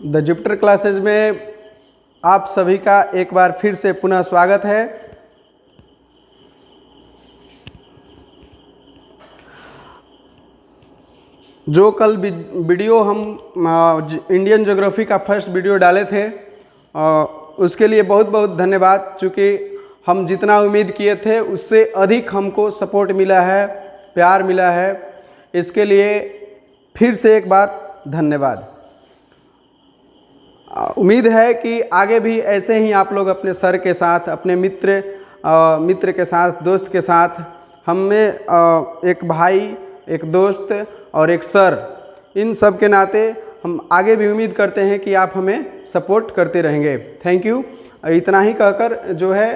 The Jupiter classes में आप सभी का एक बार फिर से पुनः स्वागत है। जो कल वीडियो हम इंडियन ज्योग्राफी का फर्स्ट वीडियो डाले थे उसके लिए बहुत बहुत धन्यवाद। चूँकि हम जितना उम्मीद किए थे उससे अधिक हमको सपोर्ट मिला है, प्यार मिला है, इसके लिए फिर से एक बार धन्यवाद। उम्मीद है कि आगे भी ऐसे ही आप लोग अपने सर के साथ, अपने मित्र के साथ, दोस्त के साथ, हमें एक भाई, एक दोस्त और एक सर, इन सब के नाते हम आगे भी उम्मीद करते हैं कि आप हमें सपोर्ट करते रहेंगे। Thank you. इतना ही कहकर जो है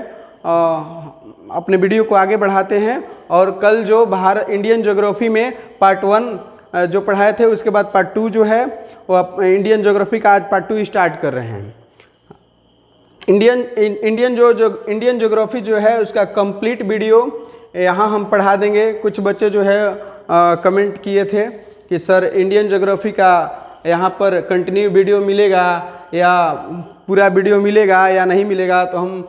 अपने वीडियो को आगे बढ़ाते हैं। और कल जो इंडियन ज्योग्राफी में पार्ट 1 जो पढ़ाए थे उसके बाद पार्ट 2 जो है वो इंडियन ज्योग्राफी का आज पार्ट 2 स्टार्ट कर रहे हैं। इंडियन ज्योग्राफी जो है उसका कंप्लीट वीडियो यहाँ हम पढ़ा देंगे। कुछ बच्चे जो है कमेंट किए थे कि सर इंडियन ज्योग्राफी का यहाँ पर कंटिन्यू वीडियो मिलेगा या पूरा वीडियो मिलेगा या नहीं मिलेगा, तो हम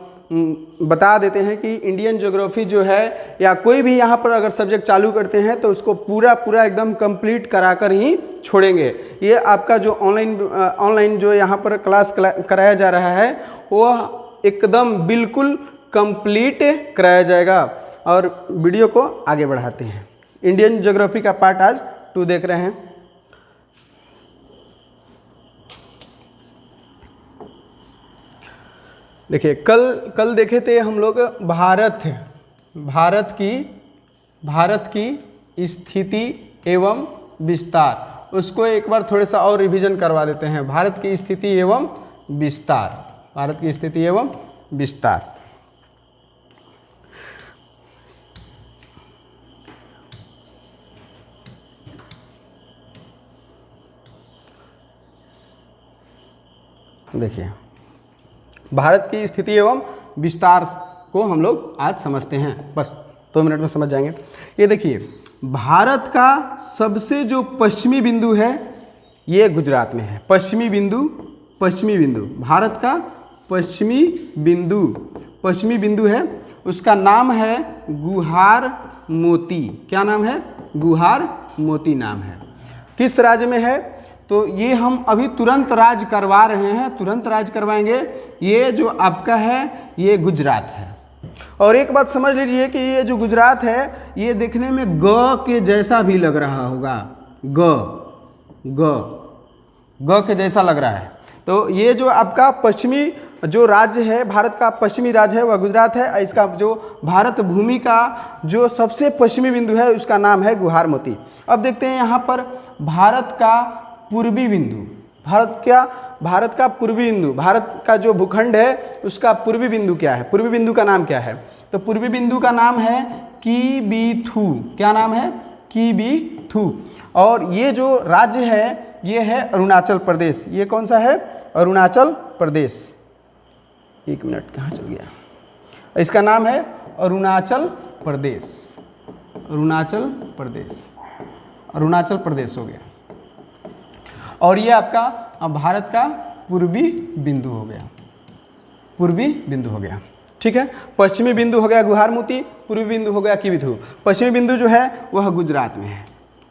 बता देते हैं कि इंडियन ज्योग्राफी जो है या कोई भी यहाँ पर अगर सब्जेक्ट चालू करते हैं तो उसको पूरा एकदम कंप्लीट कराकर ही छोड़ेंगे। ये आपका जो ऑनलाइन जो यहाँ पर क्लास कराया जा रहा है वो एकदम बिल्कुल कंप्लीट कराया जाएगा। और वीडियो को आगे बढ़ाते हैं। इंडियन ज्योग्राफी का पार्ट आज 2 देख रहे हैं। देखिए कल देखे थे हम लोग भारत की स्थिति एवं विस्तार। उसको एक बार थोड़ा सा और रिवीजन करवा देते हैं। भारत की स्थिति एवं विस्तार। देखिए भारत की स्थिति एवं विस्तार को हम लोग आज समझते हैं, बस 2 मिनट में समझ जाएंगे। ये देखिए भारत का सबसे जो पश्चिमी बिंदु है ये गुजरात में है। पश्चिमी बिंदु भारत का पश्चिमी बिंदु है, उसका नाम है गुहार मोती। क्या नाम है? गुहार मोती नाम है। किस राज्य में है? तो ये हम अभी तुरंत राज करवा रहे हैं, तुरंत राज करवाएंगे। ये जो आपका है ये गुजरात है। और एक बात समझ लीजिए कि ये जो गुजरात है ये देखने में ग के जैसा भी लग रहा होगा। ग के जैसा लग रहा है। तो ये जो आपका पश्चिमी जो राज्य है, भारत का पश्चिमी राज्य है वह गुजरात है। इसका जो भारत भूमि का जो सबसे पश्चिमी बिंदु है उसका नाम है गुहार मोती। अब देखते हैं यहाँ पर भारत का पूर्वी बिंदु, भारत का पूर्वी बिंदु, भारत का जो भूखंड है उसका पूर्वी बिंदु क्या है? पूर्वी बिंदु का नाम क्या है? तो पूर्वी बिंदु का नाम है किबीथू। क्या नाम है? किबीथू। और ये जो राज्य है ये है अरुणाचल प्रदेश। ये कौन सा है? अरुणाचल प्रदेश। 1 मिनट कहाँ चल गया? इसका नाम है अरुणाचल प्रदेश हो गया। और ये आपका भारत का पूर्वी बिंदु हो गया। ठीक है। पश्चिमी बिंदु हो गया गुहार मोती, पूर्वी बिंदु हो गया किबीथू। पश्चिमी बिंदु जो है वह गुजरात में है,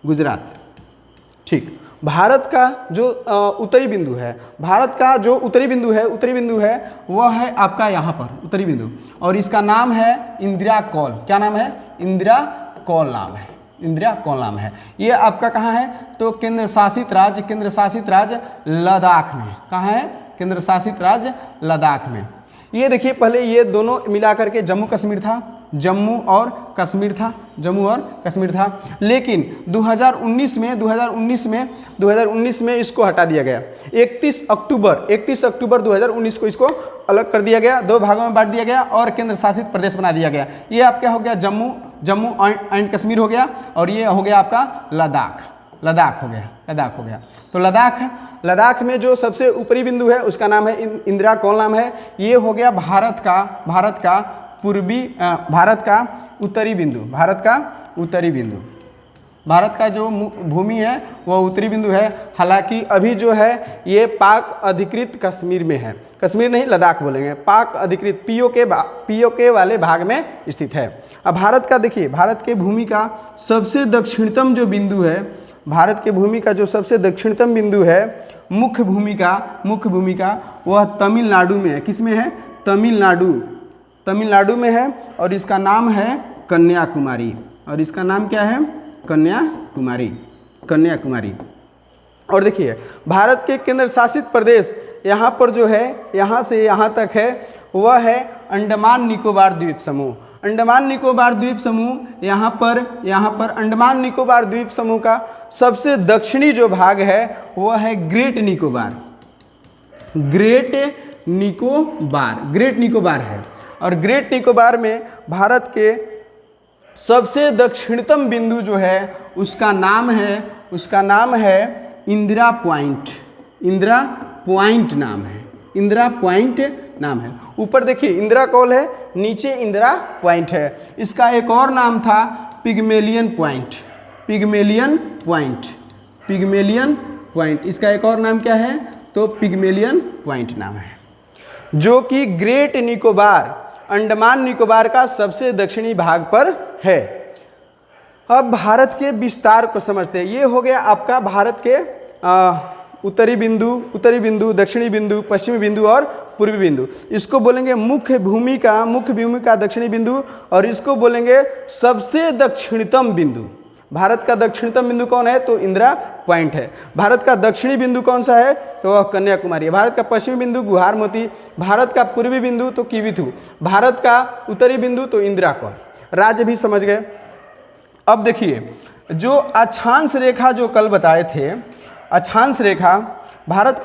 गुजरात। ठीक। भारत का जो उत्तरी बिंदु है वह है आपका यहाँ पर उत्तरी बिंदु, और इसका नाम है इंदिरा कौल। क्या नाम है? इंदिरा कौल नाम है। ये आपका कहाँ है? तो केंद्र शासित राज्य लद्दाख में। कहाँ है? केंद्र शासित राज्य लद्दाख में। ये देखिए पहले ये दोनों मिला करके जम्मू और कश्मीर था। लेकिन 2019 में इसको हटा दिया गया। 31 अक्टूबर 2019 को इसको अलग कर दिया गया, 2 भागों में बांट दिया गया और केंद्र शासित प्रदेश बना दिया गया। ये आपका हो गया जम्मू एंड कश्मीर हो गया, और ये हो गया आपका लद्दाख हो गया। तो लद्दाख में जो सबसे ऊपरी बिंदु है उसका नाम है इंदिरा कौल नाम है। ये हो गया भारत का उत्तरी बिंदु। भारत का जो भूमि है वह उत्तरी बिंदु है। हालांकि अभी जो है ये पाक अधिकृत कश्मीर में है, कश्मीर नहीं लद्दाख बोलेंगे, पाक अधिकृत पीओके वाले भाग में स्थित है। अब भारत का देखिए, भारत के भूमि का सबसे दक्षिणतम जो बिंदु है, भारत के भूमि का जो सबसे दक्षिणतम बिंदु है, मुख्य भूमि का वह तमिलनाडु में है। किस में है? तमिलनाडु में है और इसका नाम है कन्याकुमारी। और इसका नाम क्या है? कन्याकुमारी। और देखिए भारत के केंद्र शासित प्रदेश यहाँ पर जो है, यहाँ से यहाँ तक है, वह है अंडमान निकोबार द्वीप समूह। अंडमान निकोबार द्वीप समूह यहाँ पर अंडमान निकोबार द्वीप समूह का सबसे दक्षिणी जो भाग है वह है ग्रेट निकोबार है। और ग्रेट निकोबार में भारत के सबसे दक्षिणतम बिंदु जो है उसका नाम है इंदिरा पॉइंट नाम है। ऊपर देखिए इंदिरा कॉल है, नीचे इंदिरा पॉइंट है। इसका एक और नाम था पिग्मेलियन पॉइंट। इसका एक और नाम क्या है? तो पिग्मेलियन पॉइंट नाम है, जो कि ग्रेट निकोबार, अंडमान निकोबार का सबसे दक्षिणी भाग पर है। अब भारत के विस्तार को समझते हैं। ये हो गया आपका भारत के उत्तरी बिंदु, दक्षिणी बिंदु, पश्चिमी बिंदु और पूर्वी बिंदु। इसको बोलेंगे मुख्य भूमि का दक्षिणी बिंदु, और इसको बोलेंगे सबसे दक्षिणतम बिंदु। भारत का दक्षिणतम बिंदु कौन है? तो इंदिरा पॉइंट है। भारत का दक्षिणी बिंदु कौन सा है? तो वह कन्याकुमारी है। भारत का पश्चिमी बिंदु गुहारमती, भारत का पूर्वी बिंदु तो किविथु, भारत का उत्तरी बिंदु तो इंदिरा कॉल। राज्य भी समझ गए। अब देखिए जो अक्षांश रेखा जो कल बताए थे, अक्षांश रेखा भारत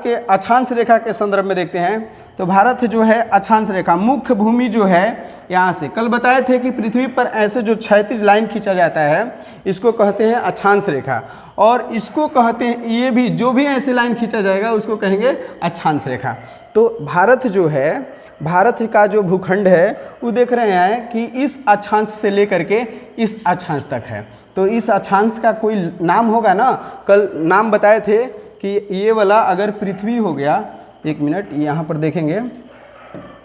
के अक्षांश रेखा के संदर्भ में देखते हैं तो भारत जो है अक्षांश रेखा, मुख्य भूमि जो है यहाँ से, कल बताए थे कि पृथ्वी पर ऐसे जो क्षैतिज लाइन खींचा जाता है इसको कहते हैं अक्षांश रेखा, और इसको कहते हैं, ये भी जो भी ऐसे लाइन खींचा जाएगा उसको कहेंगे अक्षांश रेखा। तो भारत जो है, भारत का जो भूखंड है वो देख रहे हैं कि इस अक्षांश से लेकर के इस अक्षांश तक है। तो इस अक्षांश का कोई नाम होगा ना, कल नाम बताए थे कि ये वाला अगर पृथ्वी हो गया, एक मिनट यहाँ पर देखेंगे,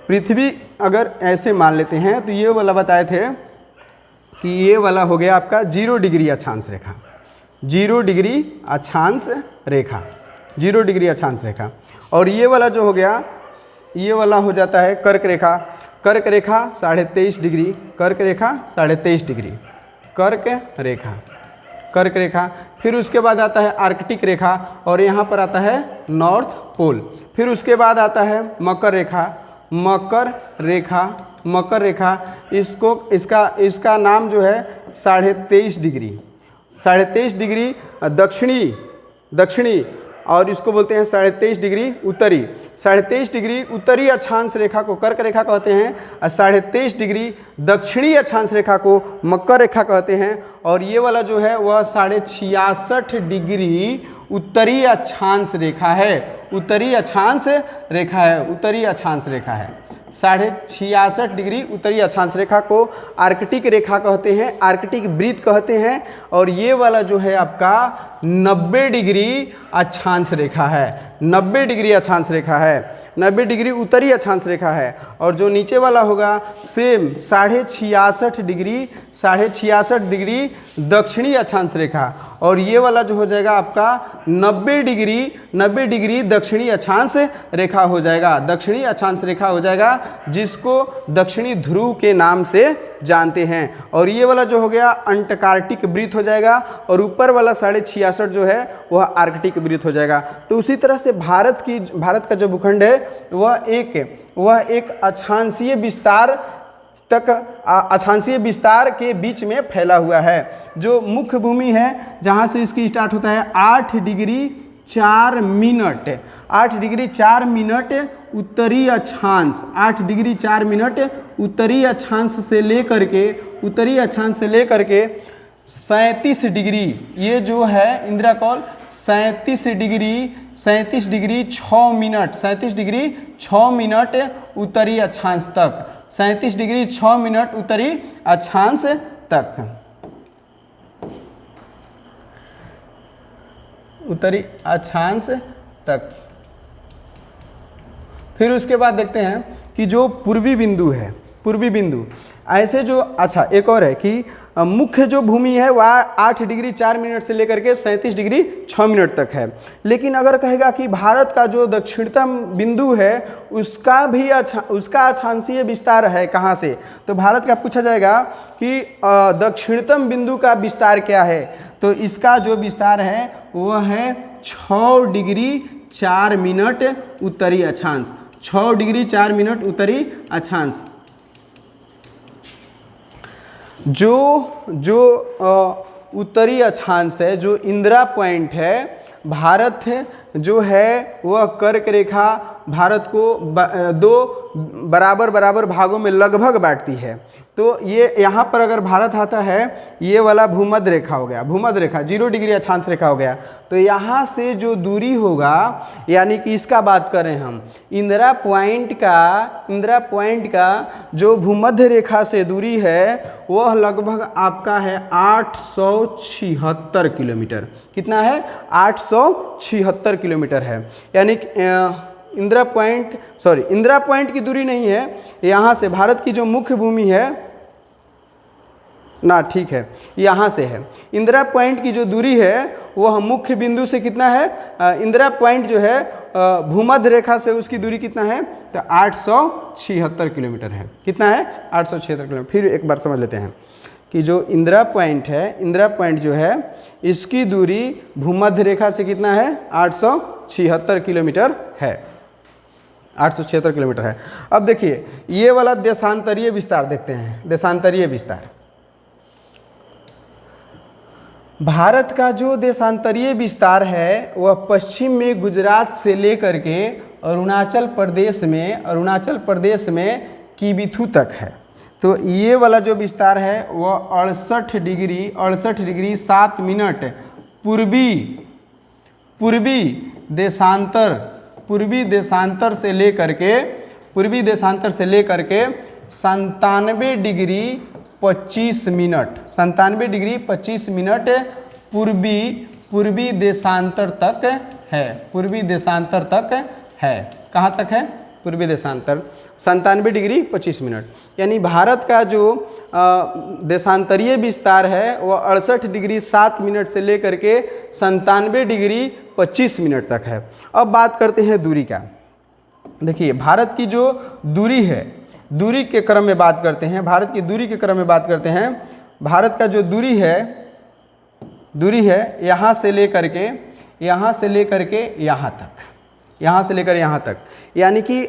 पृथ्वी अगर ऐसे मान लेते हैं तो ये वाला बताए थे कि ये वाला हो गया आपका 0 डिग्री अक्षांश रेखा, 0 डिग्री अक्षांश रेखा। और ये वाला जो हो गया, ये वाला हो जाता है कर्क रेखा, 23.5 डिग्री, कर्क रेखा। फिर उसके बाद आता है आर्कटिक रेखा, और यहाँ पर आता है नॉर्थ पोल। फिर उसके बाद आता है मकर रेखा। इसका नाम जो है 23.5 डिग्री दक्षिणी, और इसको बोलते हैं 23.5 डिग्री उत्तरी। 23.5 डिग्री उत्तरी अक्षांश रेखा को कर्क रेखा कहते हैं, और 23.5 डिग्री दक्षिणी अक्षांश रेखा को मकर रेखा कहते हैं। और ये वाला जो है वह 66.5 डिग्री उत्तरी अक्षांश रेखा है, 66.5 डिग्री उत्तरी अक्षांश रेखा को आर्कटिक रेखा कहते हैं, आर्कटिक वृत्त कहते हैं। और ये वाला जो है आपका 90 डिग्री अक्षांश रेखा है, 90 डिग्री उत्तरी अक्षांश रेखा है। और जो नीचे वाला होगा सेम 66.5 डिग्री दक्षिणी अक्षांश रेखा। और ये वाला जो हो जाएगा आपका 90 डिग्री दक्षिणी अक्षांश रेखा हो जाएगा, जिसको दक्षिणी ध्रुव के नाम से जानते हैं। और ये वाला जो हो गया अंटार्कटिक वृत्त हो जाएगा, और ऊपर वाला 66.5 जो है वह आर्कटिक वृत्त हो जाएगा। तो उसी तरह से भारत का जो भूखंड है वह एक अक्षांशीय विस्तार के बीच में फैला हुआ है। जो मुख्य भूमि है जहाँ से इसकी स्टार्ट होता है 8 डिग्री 4 मिनट उत्तरी अक्षांश, 8 डिग्री 4 मिनट उत्तरी अक्षांश से लेकर के 37 डिग्री, ये जो है इंदिरा कॉल 37 डिग्री 6 मिनट उत्तरी अक्षांश तक, 37 डिग्री 6 मिनट उत्तरी अक्षांश तक। उत्तरी अक्षांश तक। फिर उसके बाद देखते हैं कि जो पूर्वी बिंदु है, पूर्वी बिंदु ऐसे जो, अच्छा एक और है कि मुख्य जो भूमि है वह 8 डिग्री 4 मिनट से लेकर के 37 डिग्री 6 मिनट तक है। लेकिन अगर कहेगा कि भारत का जो दक्षिणतम बिंदु है उसका भी उसका अक्षांशीय विस्तार है कहाँ से, तो भारत का पूछा जाएगा कि दक्षिणतम बिंदु का विस्तार क्या है, तो इसका जो विस्तार है वह है 6 डिग्री 4 मिनट उत्तरी अक्षांश, 6 डिग्री 4 मिनट उत्तरी अक्षांश। जो उत्तरी अक्षांश है, जो इंदिरा पॉइंट है, भारत जो है वह कर्क रेखा भारत को दो बराबर बराबर भागों में लगभग बांटती है। तो ये यहाँ पर अगर भारत आता है, ये वाला भूमध्य रेखा हो गया, भूमध्य रेखा 0 डिग्री अक्षांश रेखा हो गया। तो यहाँ से जो दूरी होगा, यानी कि इसका बात करें हम, इंदिरा पॉइंट का जो भूमध्य रेखा से दूरी है वह लगभग आपका है 876 किलोमीटर। कितना है? 876 किलोमीटर है। यानी इंदिरा पॉइंट की दूरी नहीं है, यहाँ से भारत की जो मुख्य भूमि है ना, ठीक है, यहाँ से है। इंदिरा पॉइंट की जो दूरी है वह मुख्य बिंदु से कितना है, इंदिरा पॉइंट जो है भूमध्य रेखा से उसकी दूरी कितना है, तो 876 किलोमीटर है। कितना है? 876 किलोमीटर। फिर एक बार समझ लेते हैं कि जो इंदिरा पॉइंट है, इंदिरा पॉइंट जो है इसकी दूरी भूमध्य रेखा से कितना है, 876 किलोमीटर है, 876 किलोमीटर है। अब देखिए ये वाला देशांतरीय विस्तार देखते हैं। देशांतरीय विस्तार, भारत का जो देशांतरीय विस्तार है वह पश्चिम में गुजरात से लेकर के अरुणाचल प्रदेश में किबिथु तक है। तो ये वाला जो विस्तार है वह 68 डिग्री 7 मिनट पूर्वी देशांतर से लेकर के 97 डिग्री 25 मिनट पूर्वी देशांतर तक है। पूर्वी देशांतर तक है। कहाँ तक है? पूर्वी देशांतर 97 डिग्री 25 मिनट। यानी भारत का जो देशांतरीय विस्तार है वह 68 डिग्री 7 मिनट से लेकर के 97 डिग्री 25 मिनट तक है। अब बात करते हैं दूरी का। देखिए भारत की जो दूरी है, दूरी के क्रम में बात करते हैं, भारत की दूरी के क्रम में बात करते हैं। भारत का जो दूरी है यहाँ से लेकर के यहाँ तक, यानी कि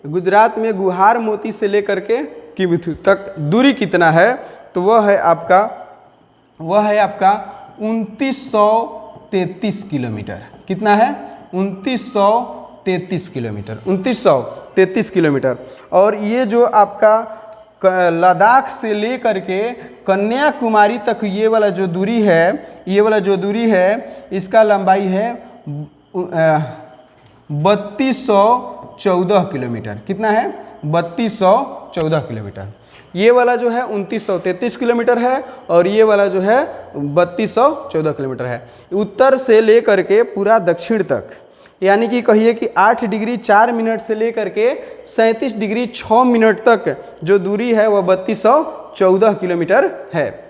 गुजरात में गुहार मोती से लेकर के किबिथु तक दूरी कितना है, तो वह है आपका 2933 किलोमीटर। कितना है? 2933 किलोमीटर। और ये जो आपका लद्दाख से लेकर के कन्याकुमारी तक ये वाला जो दूरी है, इसका लंबाई है 3214 किलोमीटर। कितना है? 3214 किलोमीटर। ये वाला जो है 2933 किलोमीटर है और ये वाला जो है 3214 किलोमीटर है। उत्तर से लेकर के पूरा दक्षिण तक, यानी कि कहिए कि 8 डिग्री 4 मिनट से लेकर के 37 डिग्री 6 मिनट तक जो दूरी है वह 3214 किलोमीटर है।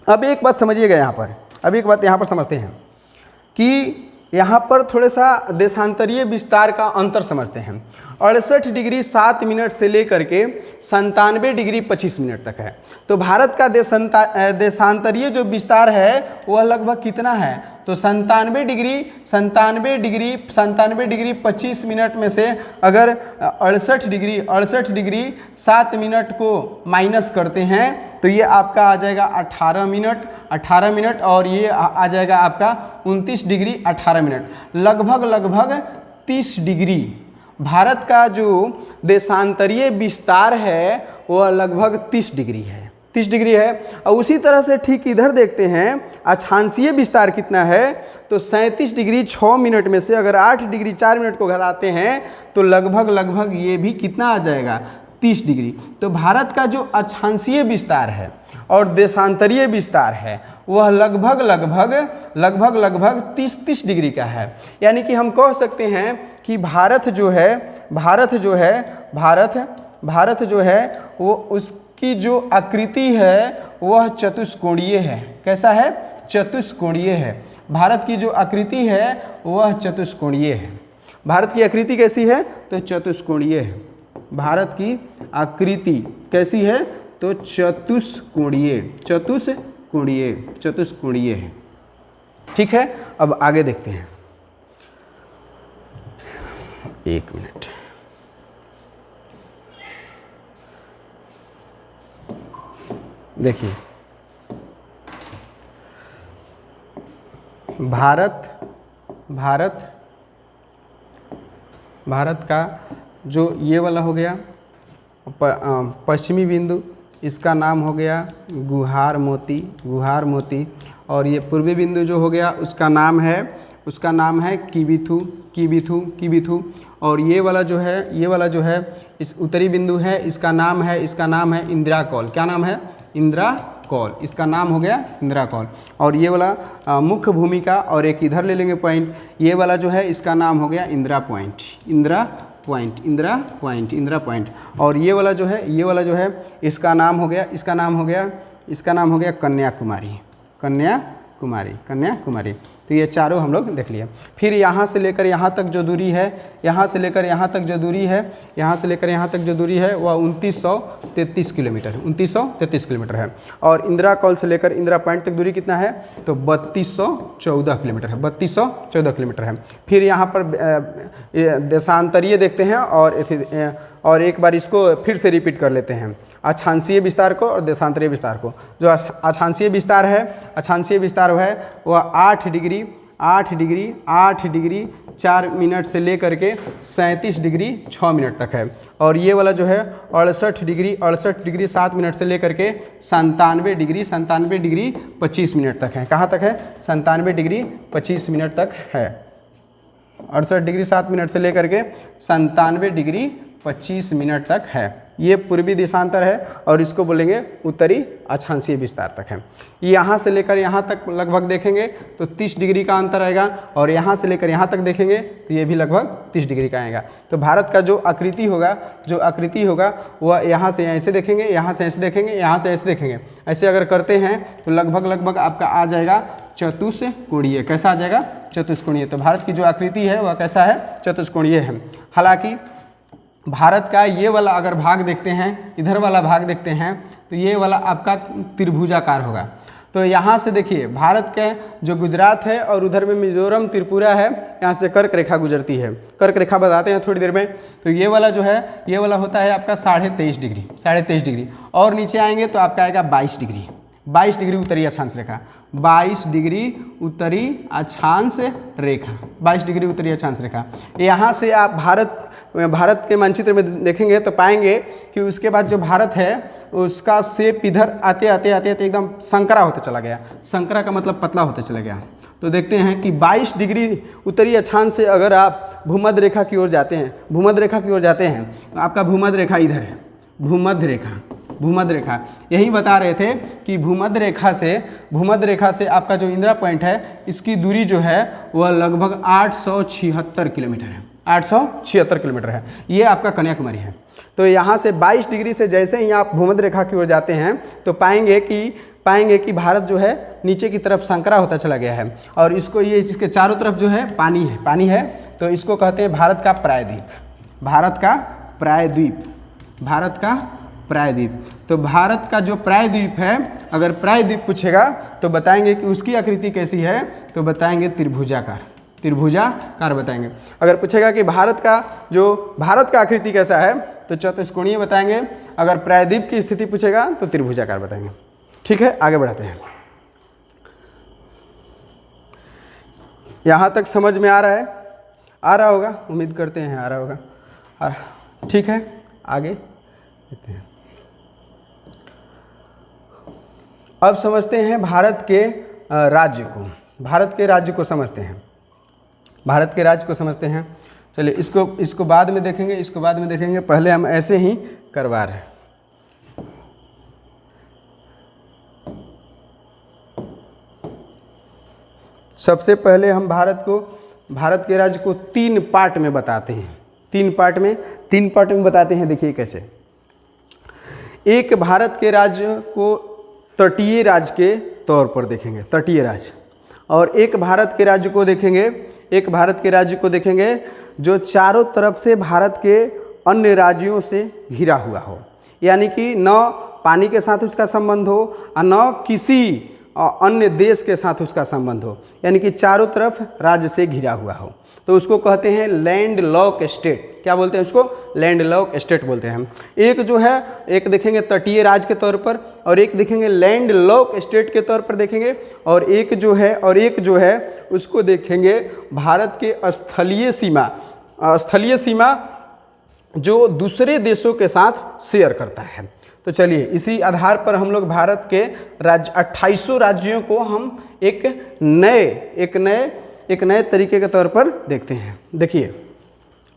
अब एक बात समझिएगा यहाँ पर, समझते हैं कि यहाँ पर थोड़ा सा देशांतरीय विस्तार का अंतर समझते हैं। 68 डिग्री 7 मिनट से लेकर के 97 डिग्री 25 मिनट तक है। तो भारत का देशांतरीय जो विस्तार है वह लगभग कितना है, तो 97 डिग्री 25 मिनट में से अगर 68 डिग्री 7 मिनट को माइनस करते हैं तो ये आपका आ जाएगा 18 मिनट और ये आ जाएगा आपका 29 डिग्री 18 मिनट, लगभग 30 डिग्री। भारत का जो देशांतरीय विस्तार है वह लगभग 30 डिग्री है। और उसी तरह से ठीक इधर देखते हैं अक्षांशीय विस्तार कितना है, तो 37 डिग्री 6 मिनट में से अगर 8 डिग्री 4 मिनट को घटाते हैं तो लगभग ये भी कितना आ जाएगा, 30 डिग्री। तो भारत का जो अक्षांशीय विस्तार है और देशांतरीय विस्तार है वह लगभग 30 डिग्री का है। यानी कि हम कह सकते हैं कि भारत जो है वो उसकी जो आकृति है वह चतुष्कोणीय है। कैसा है? चतुष्कोणीय है। भारत की जो आकृति है वह चतुष्कोणीय है। भारत की आकृति कैसी है? तो चतुष्कोणीय है। भारत की आकृति कैसी है? तो चतुष्कोणीय है। ठीक है, अब आगे देखते हैं। एक मिनट, देखिए भारत का जो ये वाला हो गया पश्चिमी बिंदु, इसका नाम हो गया गुहार मोती। और ये पूर्वी बिंदु जो हो गया उसका नाम है किबिथु। और ये वाला जो है इस उत्तरी बिंदु है, इसका नाम है इंदिराकौल। क्या नाम है? इंदिराकौल। इसका नाम हो गया इंदिराकौल। और ये वाला मुख्य भूमिका, और एक इधर ले लेंगे पॉइंट, ये वाला जो है इसका नाम हो गया इंदिरा पॉइंट। और ये वाला जो है इसका नाम हो गया कन्याकुमारी। तो ये चारों हम लोग देख लिए। फिर यहाँ से लेकर यहाँ तक जो दूरी है, यहाँ से लेकर यहाँ तक जो दूरी है वह 2933 किलोमीटर है। और इंदिरा कॉल से लेकर इंदिरा पॉइंट तक दूरी कितना है? तो 3214 किलोमीटर है। फिर यहाँ पर देशांतरीय देखते हैं और एक बार इसको फिर से रिपीट कर लेते हैं, अक्षांशीय विस्तार को और देशांतरीय विस्तार को। जो अक्षांशीय विस्तार है वह 8 डिग्री 4 मिनट से लेकर के 37 डिग्री 6 मिनट तक है। और ये वाला जो है 68 डिग्री 7 मिनट से लेकर के 97 डिग्री 25 मिनट तक है। कहाँ तक है? 97 डिग्री 25 मिनट तक है। 68 डिग्री 7 मिनट से लेकर के 97 डिग्री 25 मिनट तक है। ये पूर्वी देशांतर है और इसको बोलेंगे उत्तरी अक्षांशीय विस्तार तक है। यहाँ से लेकर यहाँ तक लगभग देखेंगे तो 30 डिग्री का अंतर आएगा, और यहाँ से लेकर यहाँ तक देखेंगे तो ये भी लगभग 30 डिग्री का आएगा। तो भारत का जो आकृति होगा वह यहाँ से ऐसे देखेंगे, यहाँ से ऐसे देखेंगे, यहाँ से ऐसे देखेंगे। ऐसे अगर करते हैं तो लगभग आपका आ जाएगा चतुष्कोणीय। कैसा आ जाएगा? चतुष्कोणीय। तो भारत की जो आकृति है वह कैसा है? चतुष्कोणीय है। हालांकि भारत का ये वाला अगर भाग देखते हैं, इधर वाला भाग देखते हैं, तो ये वाला आपका त्रिभुजाकार होगा। तो यहाँ से देखिए भारत के जो गुजरात है और उधर में मिजोरम त्रिपुरा है, यहाँ से कर्क रेखा गुजरती है। कर्क रेखा बताते हैं थोड़ी देर में। तो ये वाला जो है ये वाला होता है आपका 23.5 डिग्री। और नीचे आएंगे तो आपका आएगा 22 डिग्री उत्तरी अक्षांश रेखा। 22 डिग्री उत्तरी अक्षांश रेखा। यहाँ से आप भारत के मानचित्र में देखेंगे तो पाएंगे कि उसके बाद जो भारत है उसका शेप इधर आते आते एकदम संकरा होते चला गया। संकरा का मतलब पतला होते चला गया। तो देखते हैं कि 22 डिग्री उत्तरी अक्षांश से अगर आप भूमध्य रेखा की ओर जाते हैं तो आपका भूमध्य रेखा इधर है। भूमध्य रेखा यही बता रहे थे कि भूमध्य रेखा से आपका जो इंदिरा पॉइंट है इसकी दूरी जो है वह लगभग 876 किलोमीटर है। 876 किलोमीटर है। ये आपका कन्याकुमारी है। तो यहाँ से 22 डिग्री से जैसे ही आप भूमध्य रेखा की ओर जाते हैं तो पाएंगे कि भारत जो है नीचे की तरफ संकरा होता चला गया है। और इसको ये इसके चारों तरफ जो है पानी है। तो इसको कहते हैं भारत का प्रायद्वीप। तो भारत का जो प्रायद्वीप है, अगर प्रायद्वीप पूछेगा तो बताएंगे कि उसकी आकृति कैसी है, तो बताएंगे त्रिभुजाकार बताएंगे। अगर पूछेगा कि भारत का आकृति कैसा है तो चतुष्कोणीय बताएंगे। अगर प्रायद्वीप की स्थिति पूछेगा तो त्रिभुजाकार बताएंगे। ठीक है, आगे बढ़ाते हैं। यहाँ तक समझ में आ रहा होगा, उम्मीद करते हैं आ रहा होगा। ठीक है, आगे देखते हैं। अब समझते हैं भारत के राज्य को समझते हैं। चलिए इसको बाद में देखेंगे। पहले हम ऐसे ही करवा रहे हैं। सबसे पहले हम भारत के राज्य को 3 पार्ट में बताते हैं। 3 पार्ट में बताते हैं। देखिए कैसे। एक भारत के राज्य को तटीय राज्य के तौर पर देखेंगे, तटीय राज्य, और एक भारत के राज्य को देखेंगे जो चारों तरफ से भारत के अन्य राज्यों से घिरा हुआ हो, यानी कि न पानी के साथ उसका संबंध हो और न किसी अन्य देश के साथ उसका संबंध हो, यानी कि चारों तरफ राज्य से घिरा हुआ हो, तो उसको कहते हैं लैंड लॉक स्टेट। क्या बोलते हैं उसको? लैंड लॉक स्टेट बोलते हैं। एक जो है, एक देखेंगे तटीय राज्य के तौर पर, और एक देखेंगे लैंड लॉक स्टेट के तौर पर देखेंगे, और एक जो है उसको देखेंगे भारत के स्थलीय सीमा जो दूसरे देशों के साथ शेयर करता है। तो चलिए इसी आधार पर हम लोग भारत के राज्य 28 राज्यों को हम एक नए तरीके के तौर पर देखते हैं। देखिए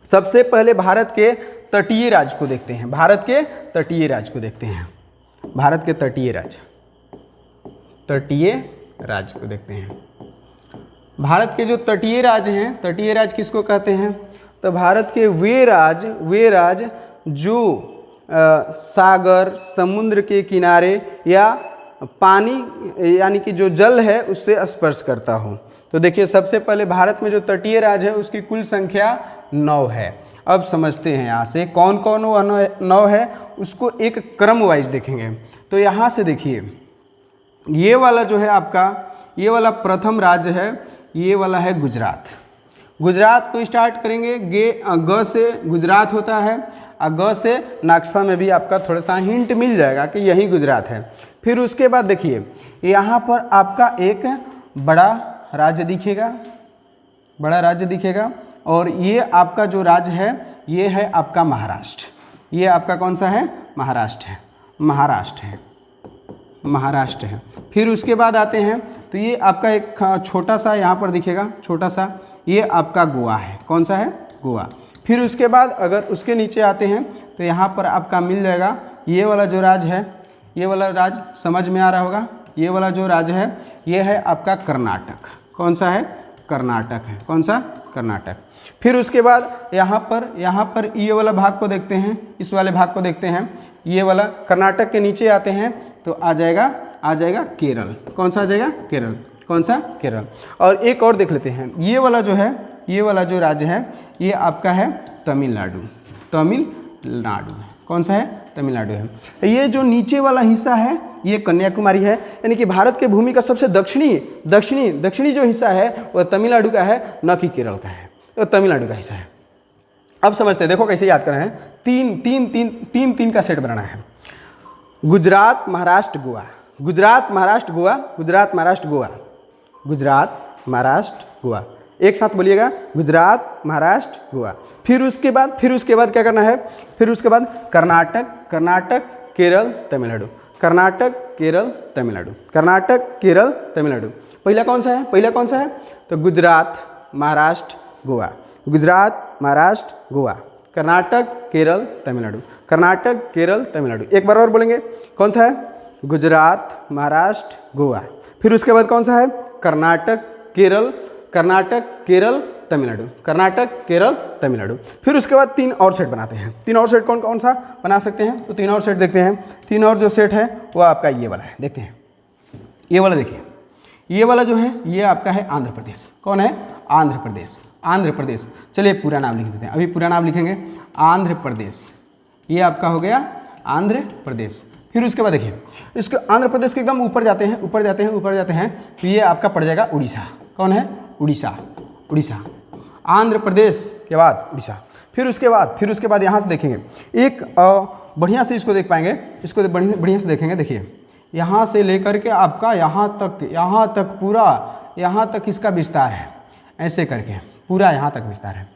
सबसे पहले भारत के तटीय राज्य को देखते हैं। भारत के तटीय राज्य को देखते हैं। भारत के जो तटीय राज्य हैं, तटीय राज्य किसको कहते हैं? तो भारत के वे राज्य जो सागर, समुद्र के किनारे या पानी यानी कि जो जल है उससे स्पर्श करता हो। तो देखिए सबसे पहले भारत में जो तटीय राज्य है उसकी कुल संख्या 9 है। अब समझते हैं यहाँ से कौन कौन वो 9 है, उसको एक क्रम वाइज देखेंगे। तो यहाँ से देखिए ये वाला जो है आपका, ये वाला प्रथम राज्य है, ये वाला है गुजरात। गुजरात को स्टार्ट करेंगे, ग से गुजरात होता है, और ग से नक्शा में भी आपका थोड़ा सा हिंट मिल जाएगा कि यही गुजरात है। फिर उसके बाद देखिए यहाँ पर आपका एक बड़ा राज्य दिखेगा, और ये आपका जो राज्य है ये है आपका महाराष्ट्र। ये आपका कौन सा है? महाराष्ट्र है। फिर उसके बाद आते हैं तो ये आपका एक छोटा सा यहाँ पर दिखेगा, छोटा सा, ये आपका गोवा है। कौन सा है? गोवा। फिर उसके बाद अगर उसके नीचे आते हैं तो यहाँ पर आपका मिल जाएगा ये वाला जो राज्य है, ये वाला राज्य समझ में आ रहा होगा। ये वाला जो राज्य है ये है आपका कर्नाटक। कौन सा है? कर्नाटक है। कौन सा? कर्नाटक। फिर उसके बाद यहाँ पर ये वाला भाग को देखते हैं, इस वाले भाग को देखते हैं। ये वाला कर्नाटक के नीचे आते हैं तो आ जाएगा केरल। कौन सा आ जाएगा? केरल। कौन सा? केरल। और एक और देख लेते हैं, ये वाला जो है, ये वाला जो राज्य है ये आपका है तमिलनाडु है। कौन सा है? तमिलनाडु है। ये जो नीचे वाला हिस्सा है ये कन्याकुमारी है, यानी कि भारत के भूमि का सबसे दक्षिणी जो हिस्सा है वह तमिलनाडु का है, न कि केरल का है। तो तमिलनाडु का हिस्सा है। अब समझते हैं, देखो कैसे याद करना है। तीन का सेट बनाना है। गुजरात, महाराष्ट्र, गोवा। एक साथ बोलिएगा, गुजरात, महाराष्ट्र, गोवा। फिर उसके बाद क्या करना है? फिर उसके बाद कर्नाटक, केरल, तमिलनाडु। पहला कौन सा है? तो गुजरात, महाराष्ट्र, गोवा। कर्नाटक, केरल, तमिलनाडु। एक बार और बोलेंगे, कौन सा है? गुजरात, महाराष्ट्र, गोवा। फिर उसके बाद कौन सा है? कर्नाटक, केरल, तमिलनाडु। फिर उसके बाद 3 और सेट बनाते हैं। 3 और सेट कौन सा बना सकते हैं? तो 3 और सेट देखते हैं। 3 और जो सेट है वो आपका ये वाला है। देखते हैं ये वाला। देखिए ये वाला जो है ये आपका है आंध्र प्रदेश। कौन है? आंध्र प्रदेश। चलिए पूरा नाम लिख देते हैं। अभी पूरा नाम लिखेंगे, आंध्र प्रदेश। ये आपका हो गया आंध्र प्रदेश। फिर उसके बाद देखिए इसके आंध्र प्रदेश के एकदम ऊपर जाते हैं तो ये आपका पड़ जाएगा उड़ीसा। कौन है? उड़ीसा। आंध्र प्रदेश के बाद उड़ीसा। फिर उसके बाद यहाँ से देखेंगे एक बढ़िया से इसको देख पाएंगे, इसको बढ़िया से देखेंगे। देखिए यहाँ से लेकर के आपका यहाँ तक पूरा यहाँ तक इसका विस्तार है, ऐसे करके पूरा यहाँ तक विस्तार है।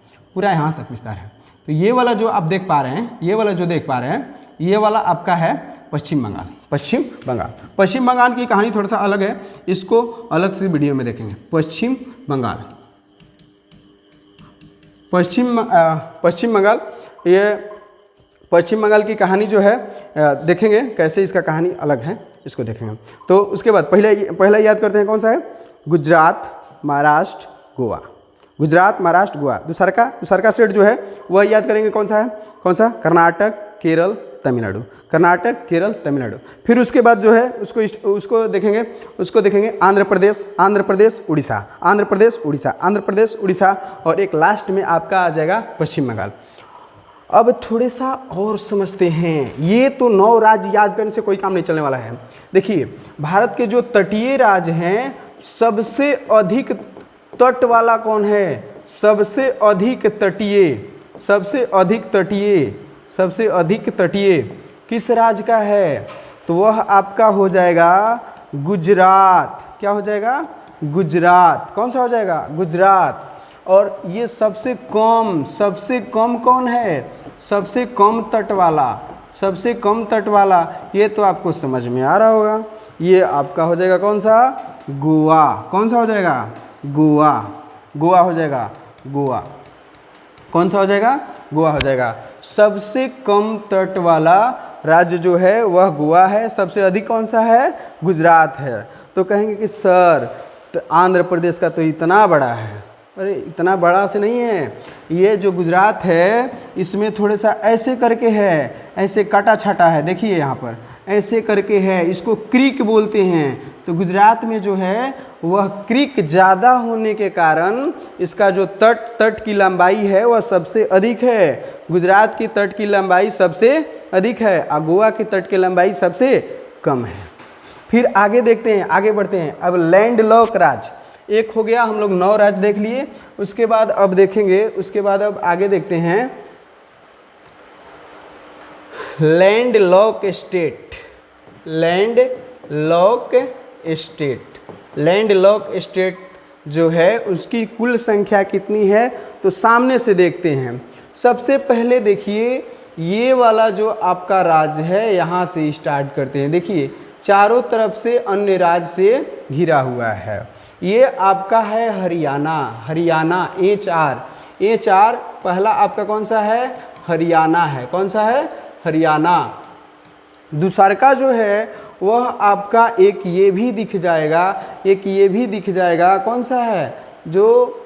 तो ये वाला जो आप देख पा रहे हैं, ये वाला आपका है पश्चिम बंगाल की कहानी थोड़ा सा अलग है, इसको अलग से वीडियो में देखेंगे। पश्चिम बंगाल, ये पश्चिम बंगाल की कहानी जो है देखेंगे कैसे इसका कहानी अलग है, इसको देखेंगे। तो उसके बाद पहला याद करते हैं, कौन सा है? गुजरात, महाराष्ट्र, गोवा। गुजरात, महाराष्ट्र, गोवा। दूसरा स्टेट जो है वह याद करेंगे कौन सा है? कौन सा? कर्नाटक, केरल, तमिलनाडु। कर्नाटक, केरल, तमिलनाडु। फिर उसके बाद जो है उसको देखेंगे आंध्र प्रदेश, उड़ीसा, आंध्र प्रदेश, उड़ीसा, आंध्र प्रदेश, उड़ीसा। और एक लास्ट में आपका आ जाएगा पश्चिम बंगाल। अब थोड़े सा और समझते हैं। ये तो 9 राज्य याद करने से कोई काम नहीं चलने वाला है। देखिए, भारत के जो तटीय राज्य हैं, सबसे अधिक तट वाला कौन है? सबसे अधिक तटीय किस राज्य का है? तो वह आपका हो जाएगा गुजरात। क्या हो जाएगा? गुजरात। कौन सा हो जाएगा? गुजरात। और ये सबसे कम कौन है? सबसे कम तट वाला, ये तो आपको समझ में आ रहा होगा। ये आपका हो जाएगा कौन सा? गोवा। कौन सा हो जाएगा? गोवा। गोवा हो जाएगा, गोवा। कौन सा हो जाएगा? गोवा हो जाएगा। सबसे कम तट वाला राज्य जो है वह गोवा है। सबसे अधिक कौन सा है? गुजरात है। तो कहेंगे कि सर, तो आंध्र प्रदेश का तो इतना बड़ा है। अरे इतना बड़ा से नहीं है, ये जो गुजरात है इसमें थोड़ा सा ऐसे करके है, ऐसे काटा छाटा है। देखिए यहाँ पर ऐसे करके है, इसको क्रीक बोलते हैं। तो गुजरात में जो है वह क्रीक ज़्यादा होने के कारण इसका जो तट की लंबाई है वह सबसे अधिक है। गुजरात की तट की लंबाई सबसे अधिक है और गोवा की तट की लंबाई सबसे कम है। फिर आगे देखते हैं, आगे बढ़ते हैं। अब लैंड लॉक राज्य एक हो गया, हम लोग 9 राज्य देख लिए। उसके बाद अब देखेंगे, अब आगे देखते हैं land lock state. Land lock state जो है उसकी कुल संख्या कितनी है? तो सामने से देखते हैं। सबसे पहले देखिए, ये वाला जो आपका राज्य है यहाँ से स्टार्ट करते हैं। देखिए चारों तरफ से अन्य राज्य से घिरा हुआ है। ये आपका है हरियाणा A4 पहला आपका कौन सा है? हरियाणा है। कौन सा है? हरियाणा। दूसरा का जो है वह आपका एक ये भी दिख जाएगा, कौन सा है? जो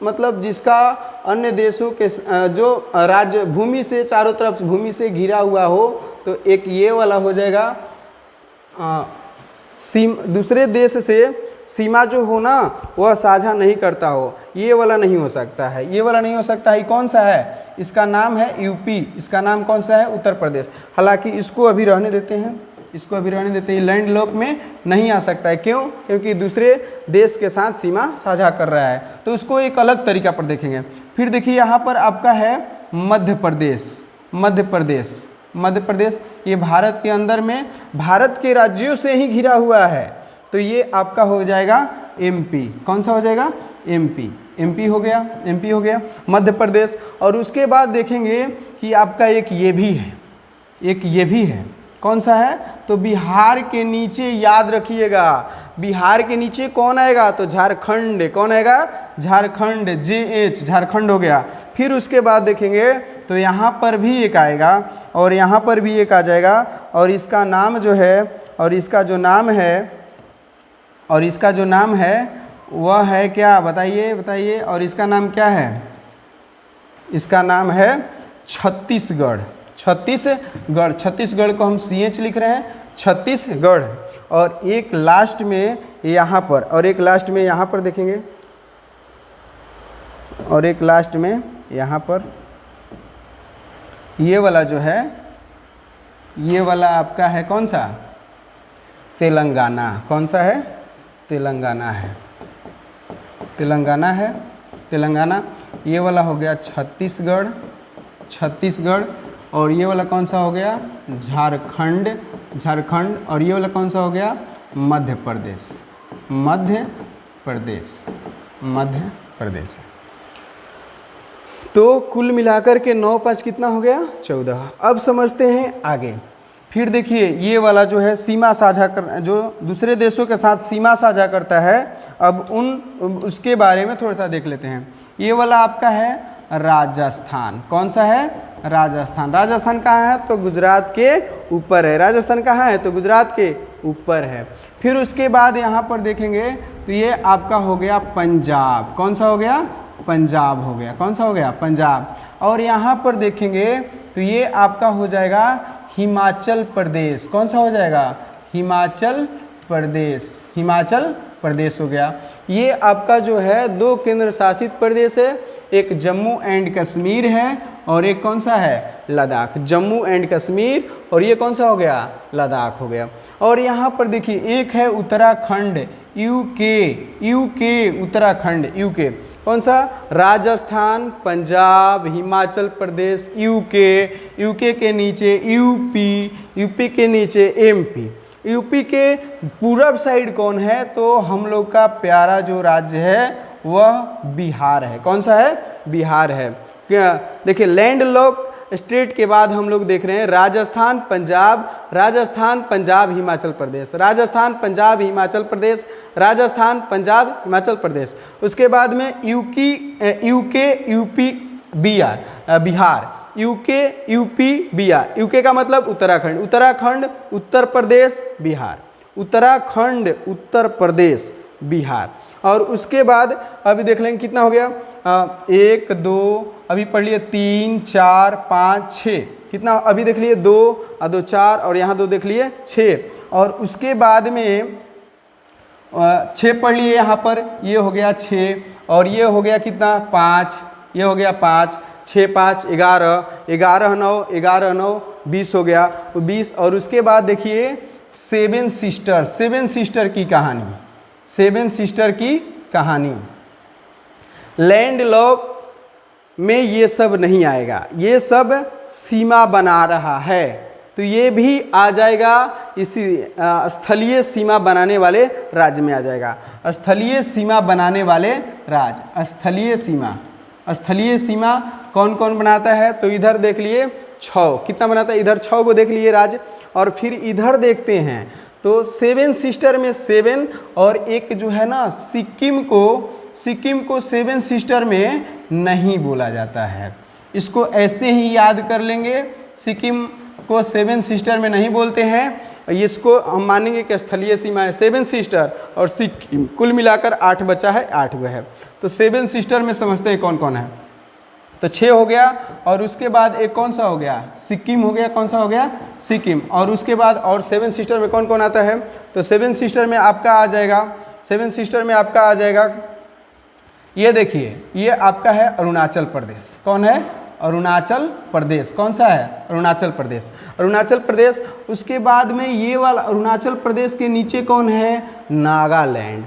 मतलब जिसका अन्य देशों के जो राज्य भूमि से चारों तरफ भूमि से घिरा हुआ हो, तो एक ये वाला हो जाएगा। दूसरे देश से सीमा जो हो ना वह साझा नहीं करता हो, ये वाला नहीं हो सकता है। ये कौन सा है? इसका नाम है यूपी। इसका नाम कौन सा है? उत्तर प्रदेश। हालांकि इसको अभी रहने देते हैं, लैंड लॉक में नहीं आ सकता है। क्यों? क्योंकि दूसरे देश के साथ सीमा साझा कर रहा है, तो उसको एक अलग तरीका पर देखेंगे। फिर देखिए यहाँ पर आपका है मध्य प्रदेश। ये भारत के अंदर में भारत के राज्यों से ही घिरा हुआ है, तो ये आपका हो जाएगा MP। कौन सा हो जाएगा? MP हो गया मध्य प्रदेश। और उसके बाद देखेंगे कि आपका एक ये भी है। कौन सा है? तो बिहार के नीचे याद रखिएगा, बिहार के नीचे कौन आएगा? तो झारखंड। कौन आएगा? झारखंड। JH, झारखंड हो गया। फिर उसके बाद देखेंगे तो यहाँ पर भी एक आएगा और यहाँ पर भी एक आ जाएगा। और इसका नाम जो है वह है क्या? बताइए। और इसका नाम क्या है? इसका नाम है छत्तीसगढ़। छत्तीसगढ़ को हम CH लिख रहे हैं, छत्तीसगढ़। और एक लास्ट में यहाँ पर, देखेंगे। और एक लास्ट में यहाँ पर ये वाला जो है, ये वाला आपका है कौन सा? तेलंगाना। कौन सा है? तेलंगाना है। ये वाला हो गया छत्तीसगढ़। और ये वाला कौन सा हो गया? झारखंड। और ये वाला कौन सा हो गया? मध्य प्रदेश। तो कुल मिलाकर के 9 5 कितना हो गया? 14। अब समझते हैं आगे। फिर देखिए ये वाला जो है सीमा साझा कर, जो दूसरे देशों के साथ सीमा साझा करता है, अब उसके बारे में थोड़ा सा देख लेते हैं। ये वाला आपका है राजस्थान। कौन सा है? राजस्थान कहाँ है? तो गुजरात के ऊपर है। राजस्थान कहाँ है? तो गुजरात के ऊपर है। फिर उसके बाद यहाँ पर देखेंगे तो ये आपका हो गया पंजाब। कौन सा हो गया? पंजाब हो गया। कौन सा हो गया? पंजाब। और यहाँ पर देखेंगे तो ये आपका हो जाएगा हिमाचल प्रदेश। कौन सा हो जाएगा? हिमाचल प्रदेश। हिमाचल प्रदेश हो गया। ये आपका जो है 2 केंद्र शासित प्रदेश है, एक जम्मू एंड कश्मीर है और एक कौन सा है? लद्दाख। जम्मू एंड कश्मीर और ये कौन सा हो गया? लद्दाख हो गया। और यहाँ पर देखिए एक है Uttarakhand, UK. UK Uttarakhand, UK कौन सा? राजस्थान, पंजाब, हिमाचल प्रदेश, यूके। यूके के नीचे यूपी, यूपी के नीचे एमपी। यूपी के पूरब साइड कौन है? तो हम लोग का प्यारा जो राज्य है वह बिहार है। कौन सा है? बिहार है। क्या देखिए, लैंडलॉक स्टेट के बाद हम लोग देख रहे हैं राजस्थान, पंजाब, राजस्थान, पंजाब, हिमाचल प्रदेश, राजस्थान, पंजाब, हिमाचल प्रदेश, राजस्थान, पंजाब, हिमाचल प्रदेश। उसके बाद में UK, UP, Bihar, UK, UP, Bihar. UK का मतलब उत्तराखंड, उत्तराखंड, उत्तर प्रदेश, बिहार, उत्तराखंड, उत्तर प्रदेश, बिहार। और उसके बाद अभी देख लेंगे कितना हो गया? 1 2 अभी पढ़ लिए, 3 4 5 6, कितना अभी देख लिए? 2 और 2 4 और यहाँ 2 देख लिए 6। और उसके बाद में 6 पढ़ लिए यहाँ पर, ये हो गया 6 और ये हो गया कितना? 5, ये हो गया 5, 6 5 11, 11 9, 11 9 20 हो गया, 20। और उसके बाद देखिए 7 सिस्टर, 7 सिस्टर की कहानी, 7 सिस्टर की कहानी। लैंडलॉक में ये सब नहीं आएगा, ये सब सीमा बना रहा है, तो ये भी आ जाएगा इसी स्थलीय सीमा बनाने वाले राज्य में आ जाएगा। स्थलीय सीमा बनाने वाले राज्य, स्थलीय सीमा। स्थलीय सीमा कौन कौन बनाता है? तो इधर देख लिए 6, कितना बनाता है? इधर 6 को देख लिए राज्य। और फिर इधर देखते हैं तो 7 सिस्टर में 7 और एक जो है ना सिक्किम को 7 सिस्टर में नहीं बोला जाता है। इसको ऐसे ही याद कर लेंगे, सिक्किम को 7 सिस्टर में नहीं बोलते हैं। इसको हम मानेंगे कि स्थलीय सीमा है 7 सिस्टर और सिक्किम, कुल मिलाकर 8 बचा है, 8 वो है। तो 7 सिस्टर में समझते हैं कौन कौन है? तो 6 हो गया। और उसके बाद एक कौन सा हो गया? सिक्किम हो गया। कौन सा हो गया? सिक्किम। और उसके बाद और 7 सिस्टर में कौन कौन आता है? तो 7 सिस्टर में आपका आ जाएगा, 7 सिस्टर में आपका आ जाएगा, ये देखिए, ये आपका है अरुणाचल प्रदेश। कौन है? अरुणाचल प्रदेश। कौन सा है? अरुणाचल प्रदेश, अरुणाचल प्रदेश। उसके बाद में ये वाला अरुणाचल प्रदेश के नीचे कौन है? नागालैंड।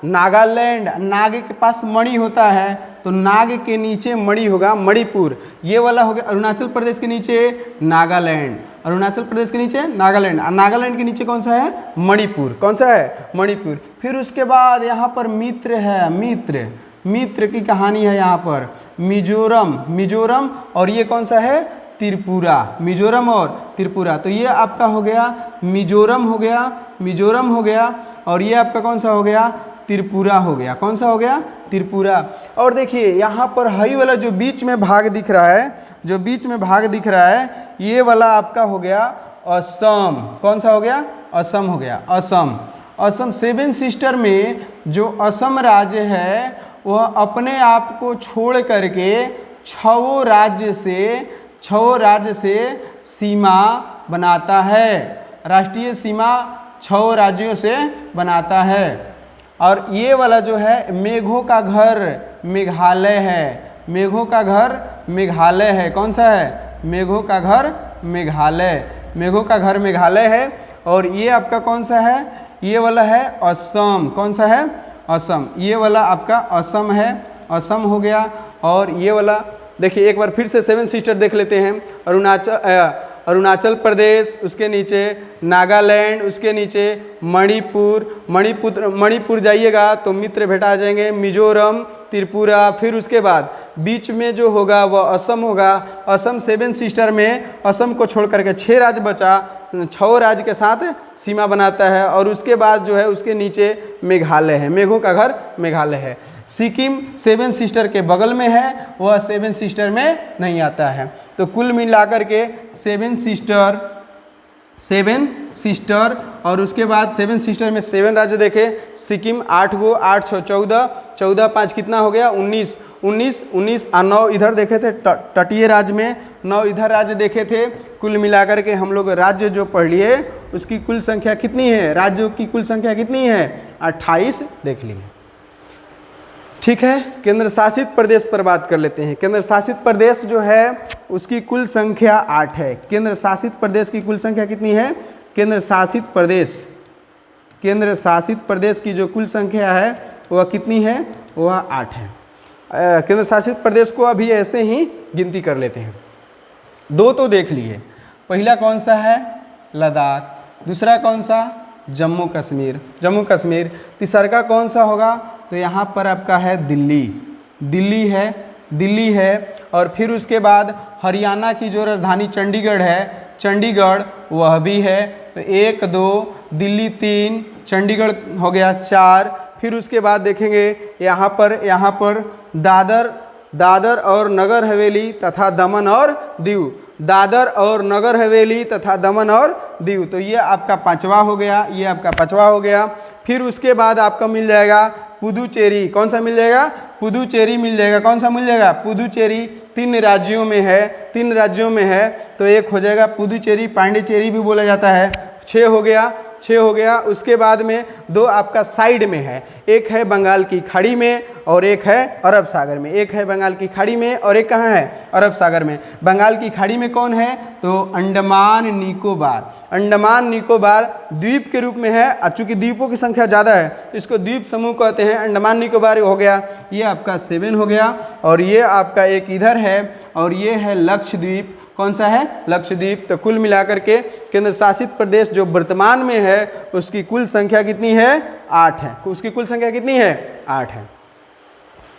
नागालैंड, नाग के पास मणि होता है तो नाग के नीचे मणि होगा, मणिपुर। ये वाला हो गया अरुणाचल प्रदेश के नीचे नागालैंड, अरुणाचल प्रदेश के नीचे नागालैंड, और नागालैंड के नीचे कौन सा है? मणिपुर। कौन सा है? मणिपुर। फिर उसके बाद यहाँ पर मित्र है, मित्र की कहानी है यहाँ पर, मिजोरम और ये कौन सा है? त्रिपुरा। मिजोरम और त्रिपुरा। तो ये आपका हो गया मिजोरम हो गया और ये आपका कौन सा हो गया? त्रिपुरा हो गया। कौन सा हो गया? त्रिपुरा। और देखिए यहाँ पर हाई वाला जो बीच में भाग दिख रहा है, ये वाला आपका हो गया असम। कौन सा हो गया? असम हो गया। असम 7 सिस्टर में जो असम राज्य है वह अपने आप को छोड़ करके 6 राज्य से सीमा बनाता है। राष्ट्रीय सीमा 6 राज्यों से बनाता है। और ये वाला जो है मेघों का घर मेघालय है, मेघों का घर मेघालय है। कौन सा है? मेघों का घर मेघालय है। और ये आपका कौन सा है? ये वाला है असम। कौन सा है? असम। ये वाला आपका असम है, असम हो गया। और ये वाला देखिए एक बार फिर से 7 सिस्टर देख लेते हैं। अरुणाचल प्रदेश, उसके नीचे नागालैंड, उसके नीचे मणिपुर जाइएगा तो मित्र भेटा जाएंगे, मिजोरम, त्रिपुरा। फिर उसके बाद बीच में जो होगा वह असम होगा। असम 7 सिस्टर में असम को छोड़ करके 6 राज्य बचा, 6 राज्य के साथ सीमा बनाता है। और उसके बाद जो है उसके नीचे मेघालय है, मेघों का घर मेघालय है। सिक्किम 7 सिस्टर के बगल में है, वह 7 सिस्टर में नहीं आता है। तो कुल मिलाकर के 7 7 सिस्टर, और उसके बाद 7 सिस्टर में 7 राज्य देखे, सिक्किम 8 गो, 8 6 14, 14 5 कितना हो गया 19, 19 19 और 9 इधर देखे थे तटीय राज्य में, 9 इधर राज्य देखे थे। कुल मिलाकर के हम लोग राज्य जो पढ़ लिए उसकी कुल संख्या कितनी है, राज्यों की कुल संख्या कितनी है 28 देख लिए। ठीक है, केंद्र शासित प्रदेश पर बात कर लेते हैं। केंद्र शासित प्रदेश जो है उसकी कुल संख्या 8 है। केंद्र शासित प्रदेश की कुल संख्या कितनी है, केंद्र शासित प्रदेश की जो कुल संख्या है वह कितनी है, वह 8 है। केंद्र शासित प्रदेश को अभी ऐसे ही गिनती कर लेते हैं। 2 तो देख लिए, पहला कौन सा है लद्दाख, दूसरा कौन सा जम्मू कश्मीर, तीसरा का कौन सा होगा, तो यहाँ पर आपका है दिल्ली है। और फिर उसके बाद हरियाणा की जो राजधानी चंडीगढ़ वह भी है। तो 1 2 दिल्ली 3, चंडीगढ़ हो गया 4। फिर उसके बाद देखेंगे यहाँ पर दादर और नगर हवेली तथा दमन और दीव, तो ये आपका 5वां हो गया, फिर उसके बाद आपका मिल जाएगा पुदुचेरी। कौन सा मिल जाएगा, पुदुचेरी मिल जाएगा। कौन सा मिल जाएगा, पुदुचेरी। 3 राज्यों में है, तो एक हो जाएगा पुदुचेरी, पांडिचेरी भी बोला जाता है। 6 हो गया। उसके बाद में 2 आपका साइड में है, एक है बंगाल की खाड़ी में और एक है अरब सागर में। एक है बंगाल की खाड़ी में और एक कहाँ है, अरब सागर में। बंगाल की खाड़ी में कौन है, तो अंडमान निकोबार द्वीप के रूप में है। चूंकि द्वीपों की संख्या ज़्यादा है तो इसको द्वीप समूह कहते हैं। अंडमान निकोबार हो गया, ये आपका 7 हो गया। और ये आपका एक इधर है और ये है लक्षद्वीप। कौन सा है, लक्षद्वीप। तो कुल मिलाकर के केंद्र शासित प्रदेश जो वर्तमान में है उसकी कुल संख्या कितनी है, 8 है। उसकी कुल संख्या कितनी है, 8 है।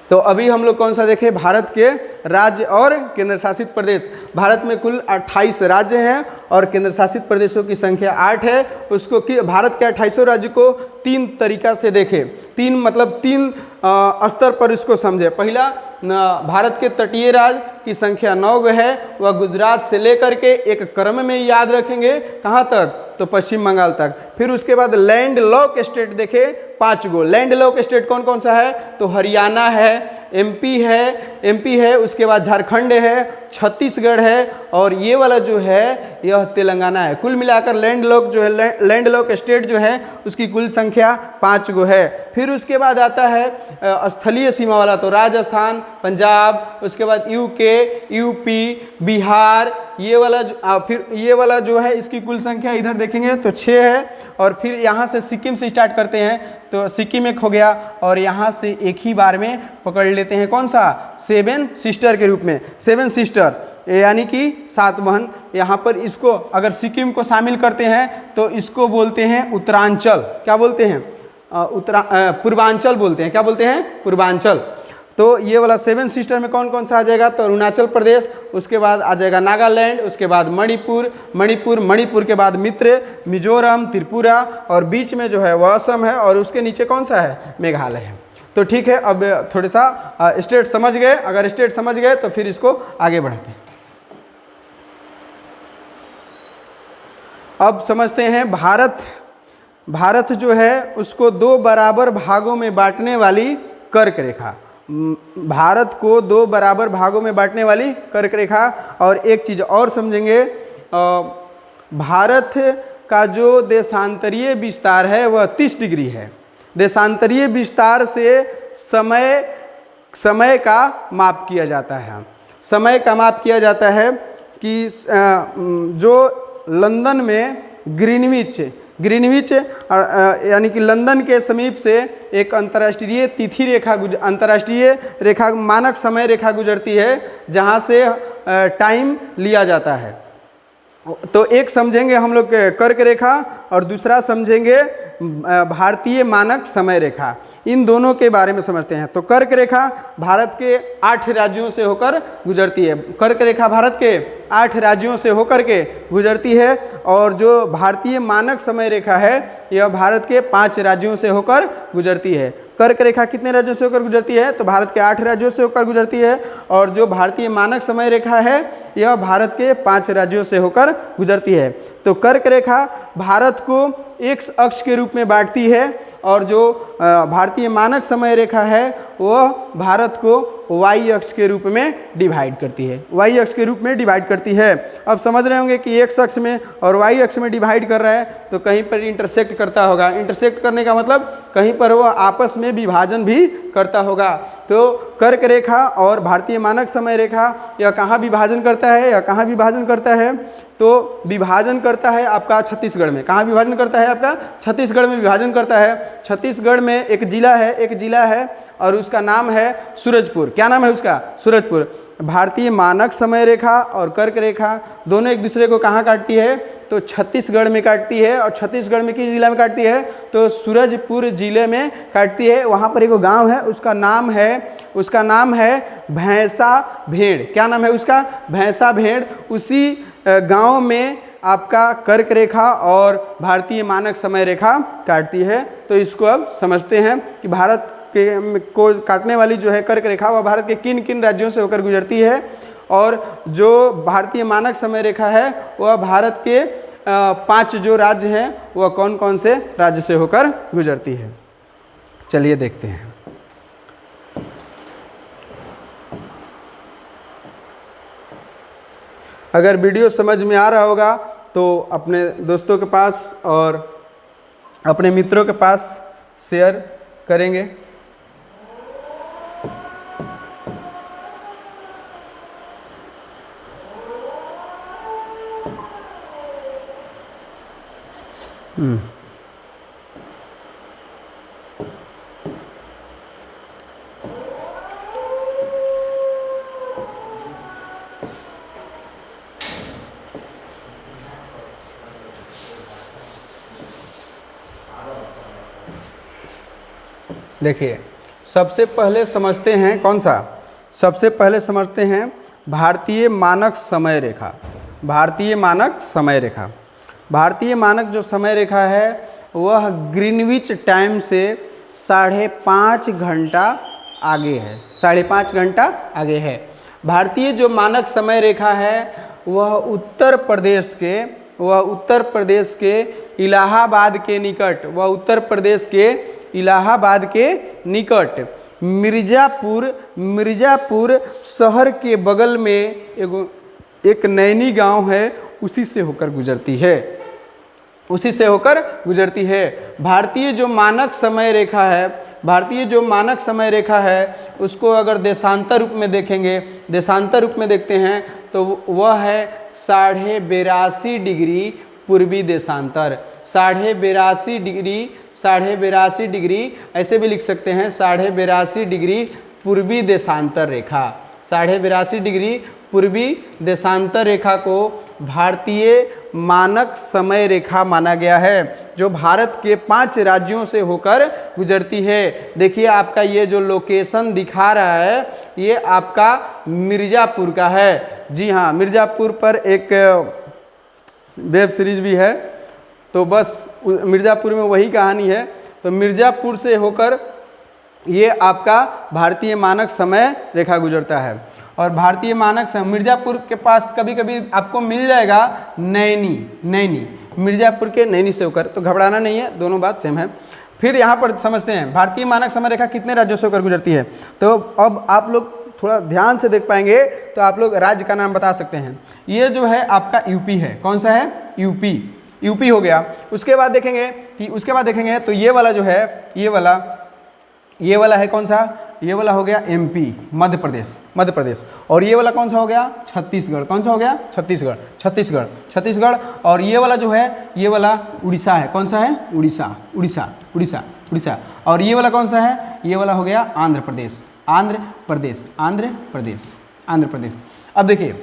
तो अभी हम लोग कौन सा देखें, भारत के राज्य और केंद्र शासित प्रदेश। भारत में कुल 28 राज्य हैं और केंद्र शासित प्रदेशों की संख्या 8 है। उसको भारत के 28 राज्य को 3 तरीका से देखें, 3 स्तर पर इसको समझे। पहला, भारत के तटीय राज्य की संख्या 9 है, वह गुजरात से लेकर के एक क्रम में याद रखेंगे, कहाँ तक, तो पश्चिम बंगाल तक। फिर उसके बाद लैंड लॉक स्टेट देखे 5 गो। लैंड लॉक स्टेट कौन कौन सा है, तो हरियाणा है, एमपी है, उसके बाद झारखंड है, छत्तीसगढ़ है और ये वाला जो है यह तेलंगाना है। कुल मिलाकर लैंड लॉक स्टेट जो है उसकी कुल संख्या 5 गो है। फिर उसके बाद आता है स्थलीय सीमा वाला, तो राजस्थान, पंजाब, उसके बाद यूपी, बिहार, ये वाला जो है इसकी कुल संख्या इधर देखेंगे तो 6 है। और फिर यहाँ से सिक्किम से स्टार्ट करते हैं, तो सिक्किम एक हो गया और यहाँ से एक ही बार में पकड़ लेते हैं, कौन सा, 7 सिस्टर के रूप में। 7 सिस्टर यानी कि 7 बहन। यहाँ पर इसको अगर सिक्किम को शामिल करते हैं तो इसको बोलते हैं उत्तरांचल। क्या बोलते हैं, पूर्वांचल बोलते हैं। क्या बोलते हैं, पूर्वांचल। तो ये वाला 7 सिस्टर में कौन कौन सा आ जाएगा, तो अरुणाचल प्रदेश, उसके बाद आ जाएगा नागालैंड, उसके बाद मणिपुर के बाद मिजोरम, त्रिपुरा और बीच में जो है वह असम है और उसके नीचे कौन सा है, मेघालय है। तो ठीक है, अब थोड़ा सा स्टेट समझ गए। अगर स्टेट समझ गए तो फिर इसको आगे बढ़ाते हैं। अब समझते हैं भारत जो है उसको 2 बराबर भागों में बांटने वाली कर्क रेखा। भारत को 2 बराबर भागों में बांटने वाली कर्क रेखा। और एक चीज़ और समझेंगे, भारत का जो देशांतरीय विस्तार है वह 30 डिग्री है। देशांतरीय विस्तार से समय का माप किया जाता है। समय का माप किया जाता है कि जो लंदन में ग्रीनविच यानी कि लंदन के समीप से एक अंतर्राष्ट्रीय रेखा मानक समय रेखा गुजरती है जहाँ से टाइम लिया जाता है। तो एक समझेंगे हम लोग कर्क रेखा और दूसरा समझेंगे भारतीय मानक समय रेखा। इन दोनों के बारे में समझते हैं। तो कर्क रेखा भारत के 8 राज्यों से होकर गुजरती है। कर्क रेखा भारत के 8 राज्यों से होकर के गुजरती है और जो भारतीय मानक समय रेखा है यह भारत के 5 राज्यों से होकर गुजरती है। कर्क रेखा कितने राज्यों से होकर गुजरती है? तो भारत के 8 राज्यों से होकर गुजरती है। और जो भारतीय मानक समय रेखा है यह भारत के 5 राज्यों से होकर गुजरती है। तो कर्क रेखा भारत को एक्स अक्ष के रूप में बांटती है और जो भारतीय मानक समय रेखा है वह भारत को वाई अक्ष के रूप में डिवाइड करती है, वाई अक्ष के रूप में डिवाइड करती है। अब समझ रहे होंगे कि एक्स अक्ष में और वाई अक्ष में डिवाइड कर रहा है तो कहीं पर इंटरसेक्ट करता होगा। इंटरसेक्ट करने का मतलब कहीं पर वह आपस में विभाजन भी करता होगा। तो कर्क रेखा और भारतीय मानक समय रेखा यह कहाँ विभाजन करता है? यह कहाँ विभाजन करता है? तो विभाजन करता है आपका छत्तीसगढ़ में। कहाँ विभाजन करता है? आपका छत्तीसगढ़ में विभाजन करता है। छत्तीसगढ़ में एक जिला है और उसका नाम है सूरजपुर। क्या नाम है उसका? सूरजपुर। भारतीय मानक समय रेखा और कर्क रेखा दोनों एक दूसरे को कहाँ काटती है? तो छत्तीसगढ़ में काटती है। और छत्तीसगढ़ में किस जिला में काटती है? तो सूरजपुर जिले में काटती है। वहाँ पर एक गांव है, उसका नाम है भैंसा भेड़। क्या नाम है उसका? भैंसा भेड़। उसी गांव में आपका कर्क रेखा और भारतीय मानक समय रेखा काटती है। तो इसको अब समझते हैं कि भारत के को काटने वाली जो है कर्क रेखा वह भारत के किन किन राज्यों से होकर गुजरती है, और जो भारतीय मानक समय रेखा है वह भारत के 5 जो राज्य हैं वह कौन कौन से राज्य से होकर गुजरती है। चलिए देखते हैं। अगर वीडियो समझ में आ रहा होगा तो अपने दोस्तों के पास और अपने मित्रों के पास शेयर करेंगे। देखिए, सबसे पहले समझते हैं कौन सा? सबसे पहले समझते हैं भारतीय मानक समय रेखा। भारतीय मानक समय रेखा, भारतीय मानक जो समय रेखा है वह ग्रीनविच टाइम से 5.5 घंटा आगे है। 5.5 घंटा आगे है। भारतीय जो मानक समय रेखा है वह उत्तर प्रदेश के इलाहाबाद के निकट, वह उत्तर प्रदेश के इलाहाबाद के निकट मिर्ज़ापुर शहर के बगल में एक नैनी गांव है, उसी से होकर गुजरती है, उसी से होकर गुजरती है। भारतीय जो मानक समय रेखा है, भारतीय जो मानक समय रेखा है उसको अगर देशांतर रूप में देखेंगे, देशांतर रूप में देखते हैं तो वह है 82.5 डिग्री पूर्वी देशांतर। 82.5 डिग्री ऐसे भी लिख सकते हैं, 82.5 डिग्री पूर्वी देशांतर रेखा। 82.5 डिग्री पूर्वी देशांतर रेखा को भारतीय मानक समय रेखा माना गया है, जो भारत के 5 राज्यों से होकर गुजरती है। देखिए आपका ये जो लोकेशन दिखा रहा है ये आपका मिर्ज़ापुर का है। जी हाँ, मिर्ज़ापुर पर एक वेब सीरीज भी है, तो बस मिर्ज़ापुर में वही कहानी है। तो मिर्ज़ापुर से होकर ये आपका भारतीय मानक समय रेखा गुजरता है। और भारतीय मानक समय मिर्ज़ापुर के पास कभी कभी आपको मिल जाएगा नैनी, मिर्ज़ापुर के नैनी से होकर, तो घबराना नहीं है, दोनों बात सेम है। फिर यहाँ पर समझते हैं भारतीय मानक समय रेखा कितने राज्यों से होकर गुजरती है। तो अब आप लोग थोड़ा ध्यान से देख पाएंगे तो आप लोग राज्य का नाम बता सकते हैं। ये जो है आपका यूपी है, कौन सा है? यूपी हो गया। उसके बाद देखेंगे तो ये वाला जो है, ये वाला है कौन सा? ये वाला हो गया एमपी, मध्य प्रदेश। और ये वाला कौन सा हो गया? छत्तीसगढ़। कौन सा हो गया? छत्तीसगढ़। और ये वाला जो है, ये वाला उड़ीसा है। कौन सा है? उड़ीसा। और ये वाला कौन सा है? ये वाला हो गया आंध्र प्रदेश। अब देखिए,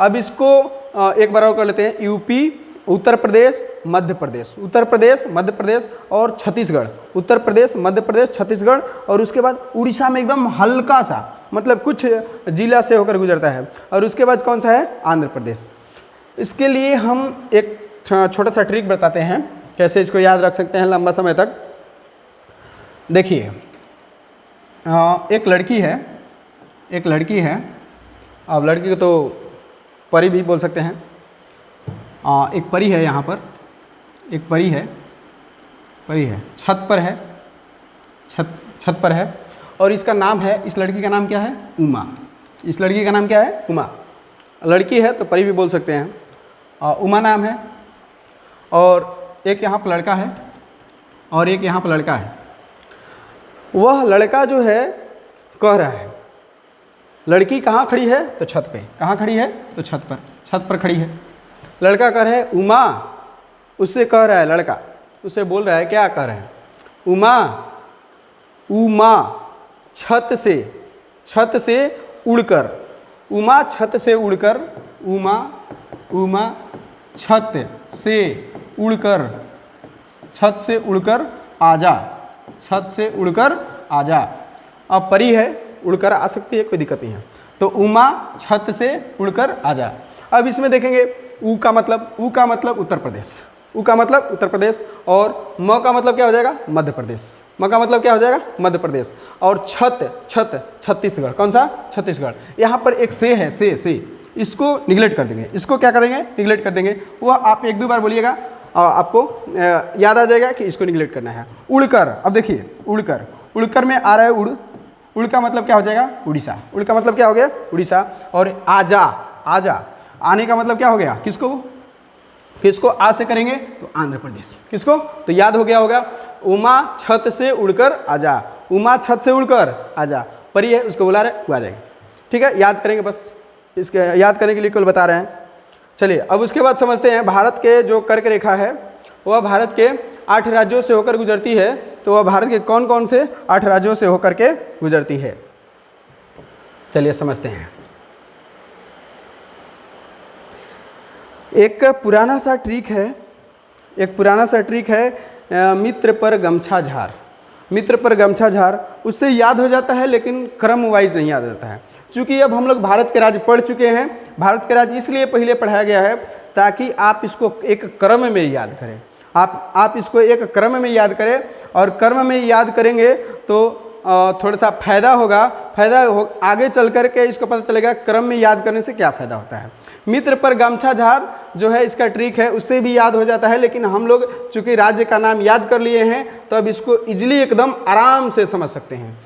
अब इसको एक बार और कर लेते हैं। यूपी, उत्तर प्रदेश, मध्य प्रदेश और छत्तीसगढ़। उत्तर प्रदेश, मध्य प्रदेश, छत्तीसगढ़, और उसके बाद उड़ीसा में एकदम हल्का सा, मतलब कुछ जिला से होकर गुजरता है। और उसके बाद कौन सा है? आंध्र प्रदेश। इसके लिए हम एक छोटा सा ट्रिक बताते हैं कैसे इसको याद रख सकते हैं लंबा समय तक। देखिए, एक लड़की है, एक लड़की है। अब लड़की को तो परी भी बोल सकते हैं। एक परी है यहाँ पर, एक परी है, परी है, छत पर है, छत पर है। और इसका नाम है, इस लड़की का नाम क्या है? उमा। इस लड़की का नाम क्या है? उमा। लड़की है तो परी भी बोल सकते हैं। उमा नाम है। और एक यहाँ पर लड़का है, और एक यहाँ पर लड़का है। वह लड़का जो है कह रहा है, लड़की कहाँ खड़ी है? तो छत पे। कहाँ खड़ी है? तो छत पर खड़ी है। लड़का कह रहा है उमा, उससे कह रहा है लड़का, उससे बोल रहा है, क्या कह रहा है? उमा, उमा छत से उड़कर, उमा छत से उड़कर, उमा, उमा छत से उड़कर, छत से उड़कर आजा, छत से उड़कर आजा। अब परी है, उड़कर आ सकती है, कोई दिक्कत नहीं है। तो उमा छत से उड़कर आजा। अब इसमें देखेंगे ऊ का मतलब उत्तर प्रदेश, ऊ का मतलब उत्तर प्रदेश, और म का मतलब क्या हो जाएगा? मध्य प्रदेश। म का मतलब क्या हो जाएगा? मध्य प्रदेश। और छत्तीसगढ़। कौन सा? छत्तीसगढ़। यहाँ पर एक से है, से इसको निगलेक्ट कर देंगे। इसको क्या करेंगे? निगलेक्ट कर देंगे। वह आप एक दो बार बोलिएगा, आपको याद आ जाएगा कि इसको निगलेक्ट करना है। उड़कर, अब देखिए उड़कर, उड़कर में आ रहा है उड़ का मतलब क्या हो जाएगा? उड़ीसा। उड़ का मतलब क्या हो गया? उड़ीसा। और आजा, आजा आने का मतलब क्या हो गया? किसको आ से करेंगे? तो आंध्र प्रदेश। किसको? तो याद हो गया होगा, उमा छत से उड़कर आजा, उमा छत से उड़कर आजा। परी है, उसको बुला रहे, वो आ जाएगी। ठीक है, याद करेंगे, बस इसके याद करने के लिए केवल बता रहे हैं। चलिए अब उसके बाद समझते हैं, भारत के जो कर्क रेखा है वह भारत के 8 राज्यों से होकर गुजरती है। तो वह भारत के कौन कौन से 8 राज्यों से होकर के गुजरती है? चलिए समझते हैं। एक पुराना सा ट्रिक है, मित्र पर गमछा झार। मित्र पर गमछा झार, उससे याद हो जाता है, लेकिन क्रम वाइज नहीं याद होता है। चूँकि अब हम लोग भारत के राज्य पढ़ चुके हैं, भारत के राज्य इसलिए पहले पढ़ाया गया है ताकि आप इसको एक क्रम में याद करें। आप इसको एक क्रम में याद करें, और क्रम में याद करेंगे तो थोड़ा सा फ़ायदा होगा। आगे चल कर के इसको पता चलेगा क्रम में याद करने से क्या फ़ायदा होता है। मित्र पर गमछा झार जो है इसका ट्रिक है, उससे भी याद हो जाता है, लेकिन हम लोग चूँकि राज्य का नाम याद कर लिए हैं तो अब इसको इजली एकदम आराम से समझ सकते हैं,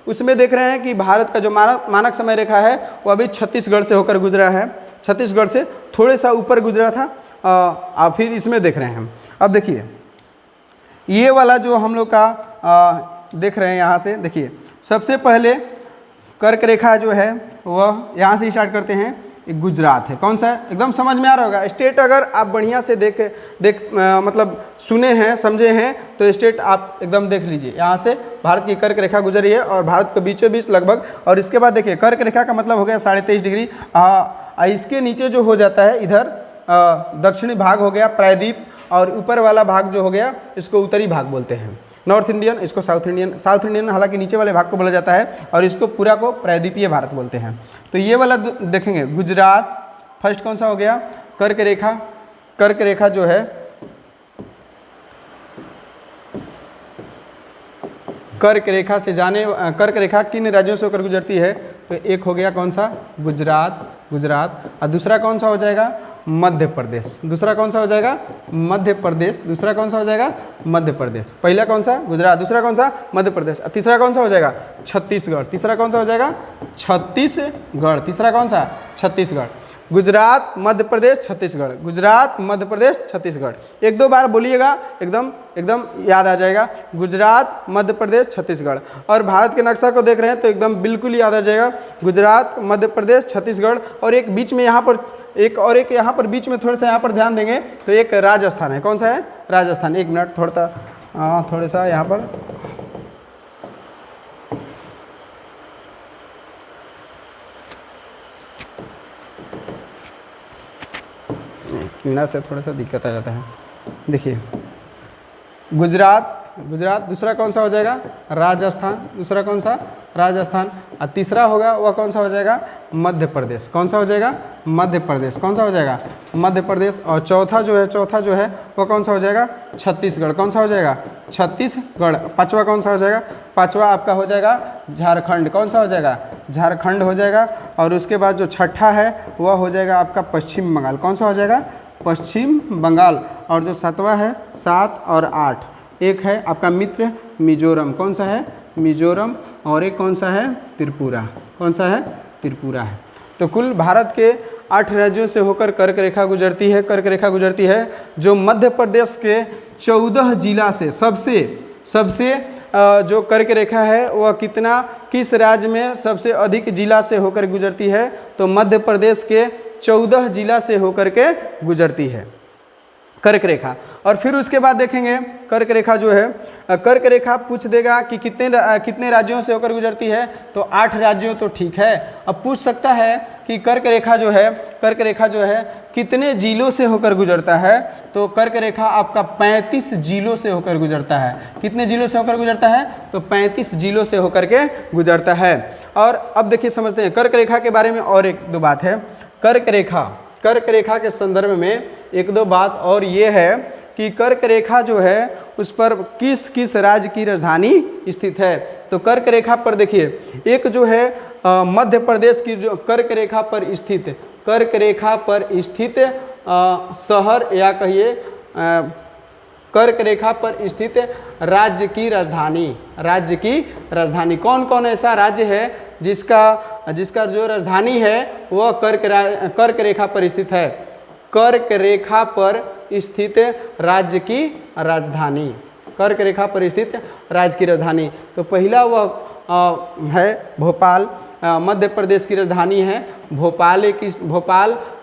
उसमें देख रहे हैं कि भारत का जो मानक समय रेखा है वो अभी छत्तीसगढ़ से होकर गुजरा है। छत्तीसगढ़ से थोड़े सा ऊपर गुजरा था। फिर इसमें देख रहे हैं हम, अब देखिए ये वाला जो हम लोग का देख रहे हैं, यहाँ से देखिए सबसे पहले कर्क रेखा जो है वह यहाँ से स्टार्ट करते हैं, एक गुजरात है। कौन सा है? एकदम समझ में आ रहा होगा। स्टेट अगर आप बढ़िया से मतलब सुने हैं, समझे हैं, तो स्टेट आप एकदम देख लीजिए। यहाँ से भारत की कर्क रेखा गुजरी है और भारत के बीचों बीच लगभग। और इसके बाद देखिए कर्क रेखा का मतलब हो गया 23.5 डिग्री। इसके नीचे जो हो जाता है इधर दक्षिणी भाग हो गया प्रायद्वीप, और ऊपर वाला भाग जो हो गया इसको उत्तरी भाग बोलते हैं, नॉर्थ इंडियन, इसको साउथ इंडियन हालांकि नीचे वाले भाग को बोला जाता है, और इसको पूरा को प्रायद्वीपीय भारत बोलते हैं। तो ये वाला देखेंगे गुजरात फर्स्ट कौन सा हो गया? कर्क रेखा। कर्क रेखा जो है, कर्क रेखा किन राज्यों से होकर गुजरती है? तो एक हो गया कौन सा? गुजरात। और दूसरा कौन सा हो जाएगा? मध्य प्रदेश। दूसरा कौन सा हो जाएगा? मध्य प्रदेश। दूसरा कौन सा हो जाएगा? मध्य प्रदेश। पहला कौन सा? गुजरात। दूसरा कौन सा? मध्य प्रदेश। तीसरा कौन सा हो जाएगा? छत्तीसगढ़। तीसरा कौन सा हो जाएगा? छत्तीसगढ़। तीसरा कौन सा? छत्तीसगढ़। गुजरात, मध्य प्रदेश, छत्तीसगढ़। गुजरात, मध्य प्रदेश, छत्तीसगढ़। एक दो बार बोलिएगा, एकदम याद आ जाएगा। गुजरात, मध्य प्रदेश, छत्तीसगढ़। और भारत के नक्शा को देख रहे हैं तो एकदम बिल्कुल याद आ जाएगा। गुजरात, मध्य प्रदेश, छत्तीसगढ़, और एक बीच में यहाँ पर एक यहाँ पर बीच में थोड़ा सा यहाँ पर ध्यान देंगे तो एक राजस्थान है। कौन सा है? राजस्थान। एक मिनट, थोड़ा सा यहाँ पर कीड़ा से थोड़ा सा दिक्कत आ जाता है। देखिए गुजरात। दूसरा कौन सा हो जाएगा? राजस्थान। दूसरा कौन सा? राजस्थान। और तीसरा होगा वह कौन सा हो जाएगा? मध्य प्रदेश। कौन सा हो जाएगा? मध्य प्रदेश। कौन सा हो जाएगा? मध्य प्रदेश। और चौथा जो है वो कौन सा हो जाएगा? छत्तीसगढ़। कौन सा हो जाएगा? छत्तीसगढ़। पांचवा कौन सा हो जाएगा? पांचवा आपका हो जाएगा झारखंड। कौन सा हो जाएगा? झारखंड हो जाएगा। और उसके बाद जो छठा है वह हो जाएगा आपका पश्चिम बंगाल। कौन सा हो जाएगा? पश्चिम बंगाल। और जो सातवां है, 7 और 8, एक है आपका मित्र मिजोरम। कौन सा है? मिजोरम। और एक कौन सा है? त्रिपुरा। कौन सा है? त्रिपुरा है। तो कुल भारत के 8 राज्यों से होकर कर्क रेखा गुजरती है। कर्क रेखा गुजरती है जो मध्य प्रदेश के 14 जिला से सबसे जो कर्क रेखा है वह किस राज्य में सबसे अधिक जिला से होकर गुजरती है? तो मध्य प्रदेश के 14 जिला से होकर के गुजरती है कर्क रेखा। और फिर उसके बाद देखेंगे कर्क रेखा जो है, कर्क रेखा पूछ देगा कि कितने राज्यों से होकर गुजरती है? तो 8 राज्यों तो ठीक है। अब पूछ सकता है कि कर्क रेखा जो है कितने जिलों से होकर गुजरता है? तो कर्क रेखा आपका 35 जिलों से होकर गुजरता है। कितने जिलों से होकर गुजरता है? तो 35 जिलों से होकर के गुजरता है। और अब देखिए समझते हैं कर्क रेखा के बारे में और 1-2 बात है। कर्क रेखा के संदर्भ में 1-2 बात और ये है कि कर्क रेखा जो है उस पर किस राज्य की राजधानी स्थित है? तो कर्क रेखा पर देखिए, एक जो है मध्य प्रदेश की जो कर्क रेखा पर स्थित शहर या कहिए कर्क रेखा पर स्थित राज्य की राजधानी कौन कौन ऐसा राज्य है जिसका जो राजधानी है वह कर्क रेखा पर स्थित है? कर्क रेखा पर स्थित राज्य की राजधानी, कर्क रेखा पर स्थित राज्य की राजधानी। तो पहला वह है भोपाल, मध्य प्रदेश की राजधानी है भोपाल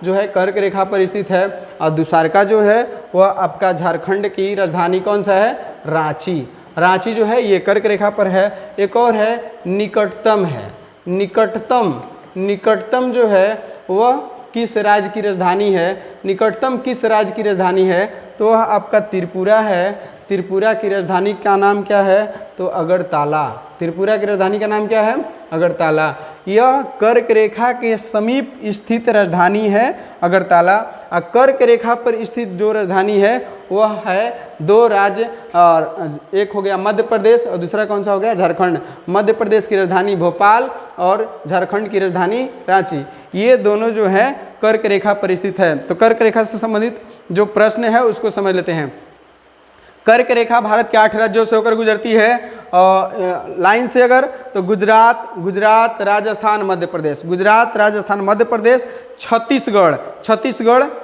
जो है कर्क रेखा पर स्थित है। और दूसरा का जो है वह आपका झारखंड की राजधानी कौन सा है? रांची जो है ये कर्क रेखा पर है। एक और है निकटतम जो है वह किस राज्य की राजधानी है? निकटतम किस राज्य की राजधानी है? तो वह आपका त्रिपुरा है। त्रिपुरा की राजधानी का नाम क्या है? तो अगरतला। त्रिपुरा की राजधानी का नाम क्या है? अगरतला। यह कर्क रेखा के समीप स्थित राजधानी है अगरतला। और कर्क रेखा पर स्थित जो राजधानी है वह है 2 राज्य, और एक हो गया मध्य प्रदेश और दूसरा कौन सा हो गया? झारखंड। मध्य प्रदेश की राजधानी भोपाल और झारखंड की राजधानी रांची। ये दोनों जो है कर्क रेखा पर स्थित है। तो कर्क रेखा से संबंधित जो प्रश्न है उसको समझ लेते हैं। कर्क रेखा भारत के 8 राज्यों से होकर गुजरती है और लाइन से अगर तो गुजरात राजस्थान मध्य प्रदेश, छत्तीसगढ़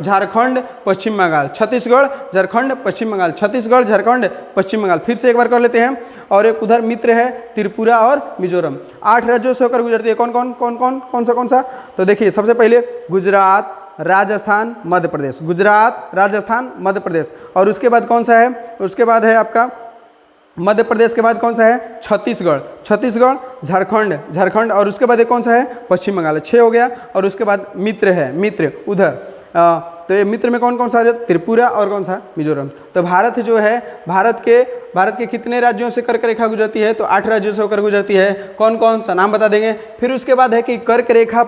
झारखंड पश्चिम बंगाल, छत्तीसगढ़ झारखंड पश्चिम बंगाल। फिर से एक बार कर लेते हैं। और एक उधर मित्र है त्रिपुरा और मिजोरम। 8 राज्यों से होकर गुजरती है। कौन सा? तो देखिए सबसे पहले गुजरात राजस्थान मध्य प्रदेश। और उसके बाद कौन सा है? उसके बाद है आपका मध्य प्रदेश के बाद कौन सा है? छत्तीसगढ़ झारखंड। और उसके बाद एक कौन सा है? पश्चिम बंगाल। 6 हो गया। और उसके बाद मित्र उधर तो ये मित्र में कौन सा आ जाता? त्रिपुरा और कौन सा? मिजोरम। तो भारत जो है भारत के कितने राज्यों से कर्क रेखा गुजरती है? तो 8 राज्यों से होकर गुजरती है। कौन सा नाम बता देंगे। फिर उसके बाद है कि कर्क रेखा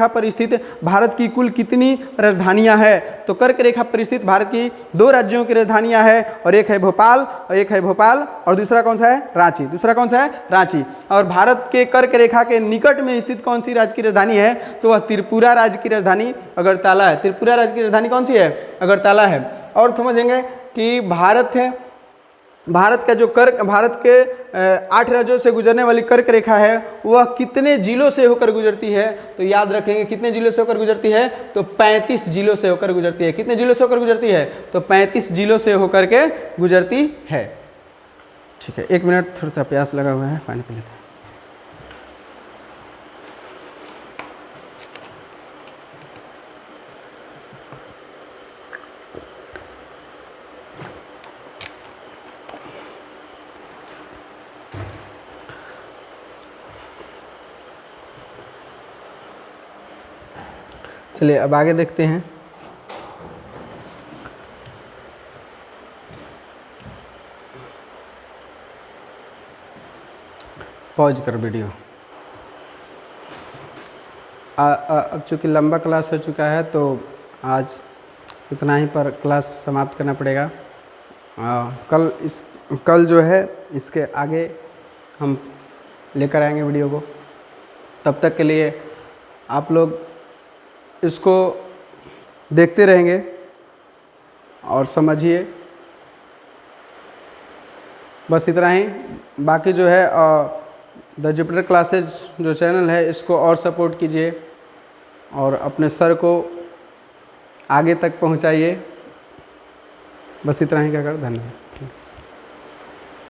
पर स्थित भारत की कुल कितनी राजधानियां हैं? तो कर्क रेखा पर स्थित भारत की 2 राज्यों की राजधानियां हैं, और एक है भोपाल और दूसरा कौन सा है? रांची। और भारत के कर्क रेखा के निकट में स्थित कौन सी राज्य की राजधानी है? तो वह त्रिपुरा राज्य की राजधानी अगरतला है। त्रिपुरा राज्य की राजधानी कौन सी है? अगरतला है। और समझेंगे कि भारत के 8 राज्यों से गुजरने वाली कर्क रेखा है वह कितने जिलों से होकर गुजरती है? तो याद रखेंगे कितने जिलों से होकर गुजरती है? तो 35 जिलों से होकर गुजरती है। कितने जिलों से होकर गुजरती है? तो 35 जिलों से होकर के गुजरती है। ठीक है, 1 मिनट, थोड़ा सा प्यास लगा हुआ है, पानी पी लेते हैं। चलिए अब आगे देखते हैं। पॉज कर वीडियो। अब चूँकि लंबा क्लास हो चुका है तो आज इतना ही पर क्लास समाप्त करना पड़ेगा। कल जो है इसके आगे हम लेकर आएंगे वीडियो को। तब तक के लिए आप लोग इसको देखते रहेंगे और समझिए। बस इतना ही। बाकी जो है द जुपिटर क्लासेज जो चैनल है इसको और सपोर्ट कीजिए और अपने सर को आगे तक पहुंचाइए। बस इतना ही कहकर धन्यवाद।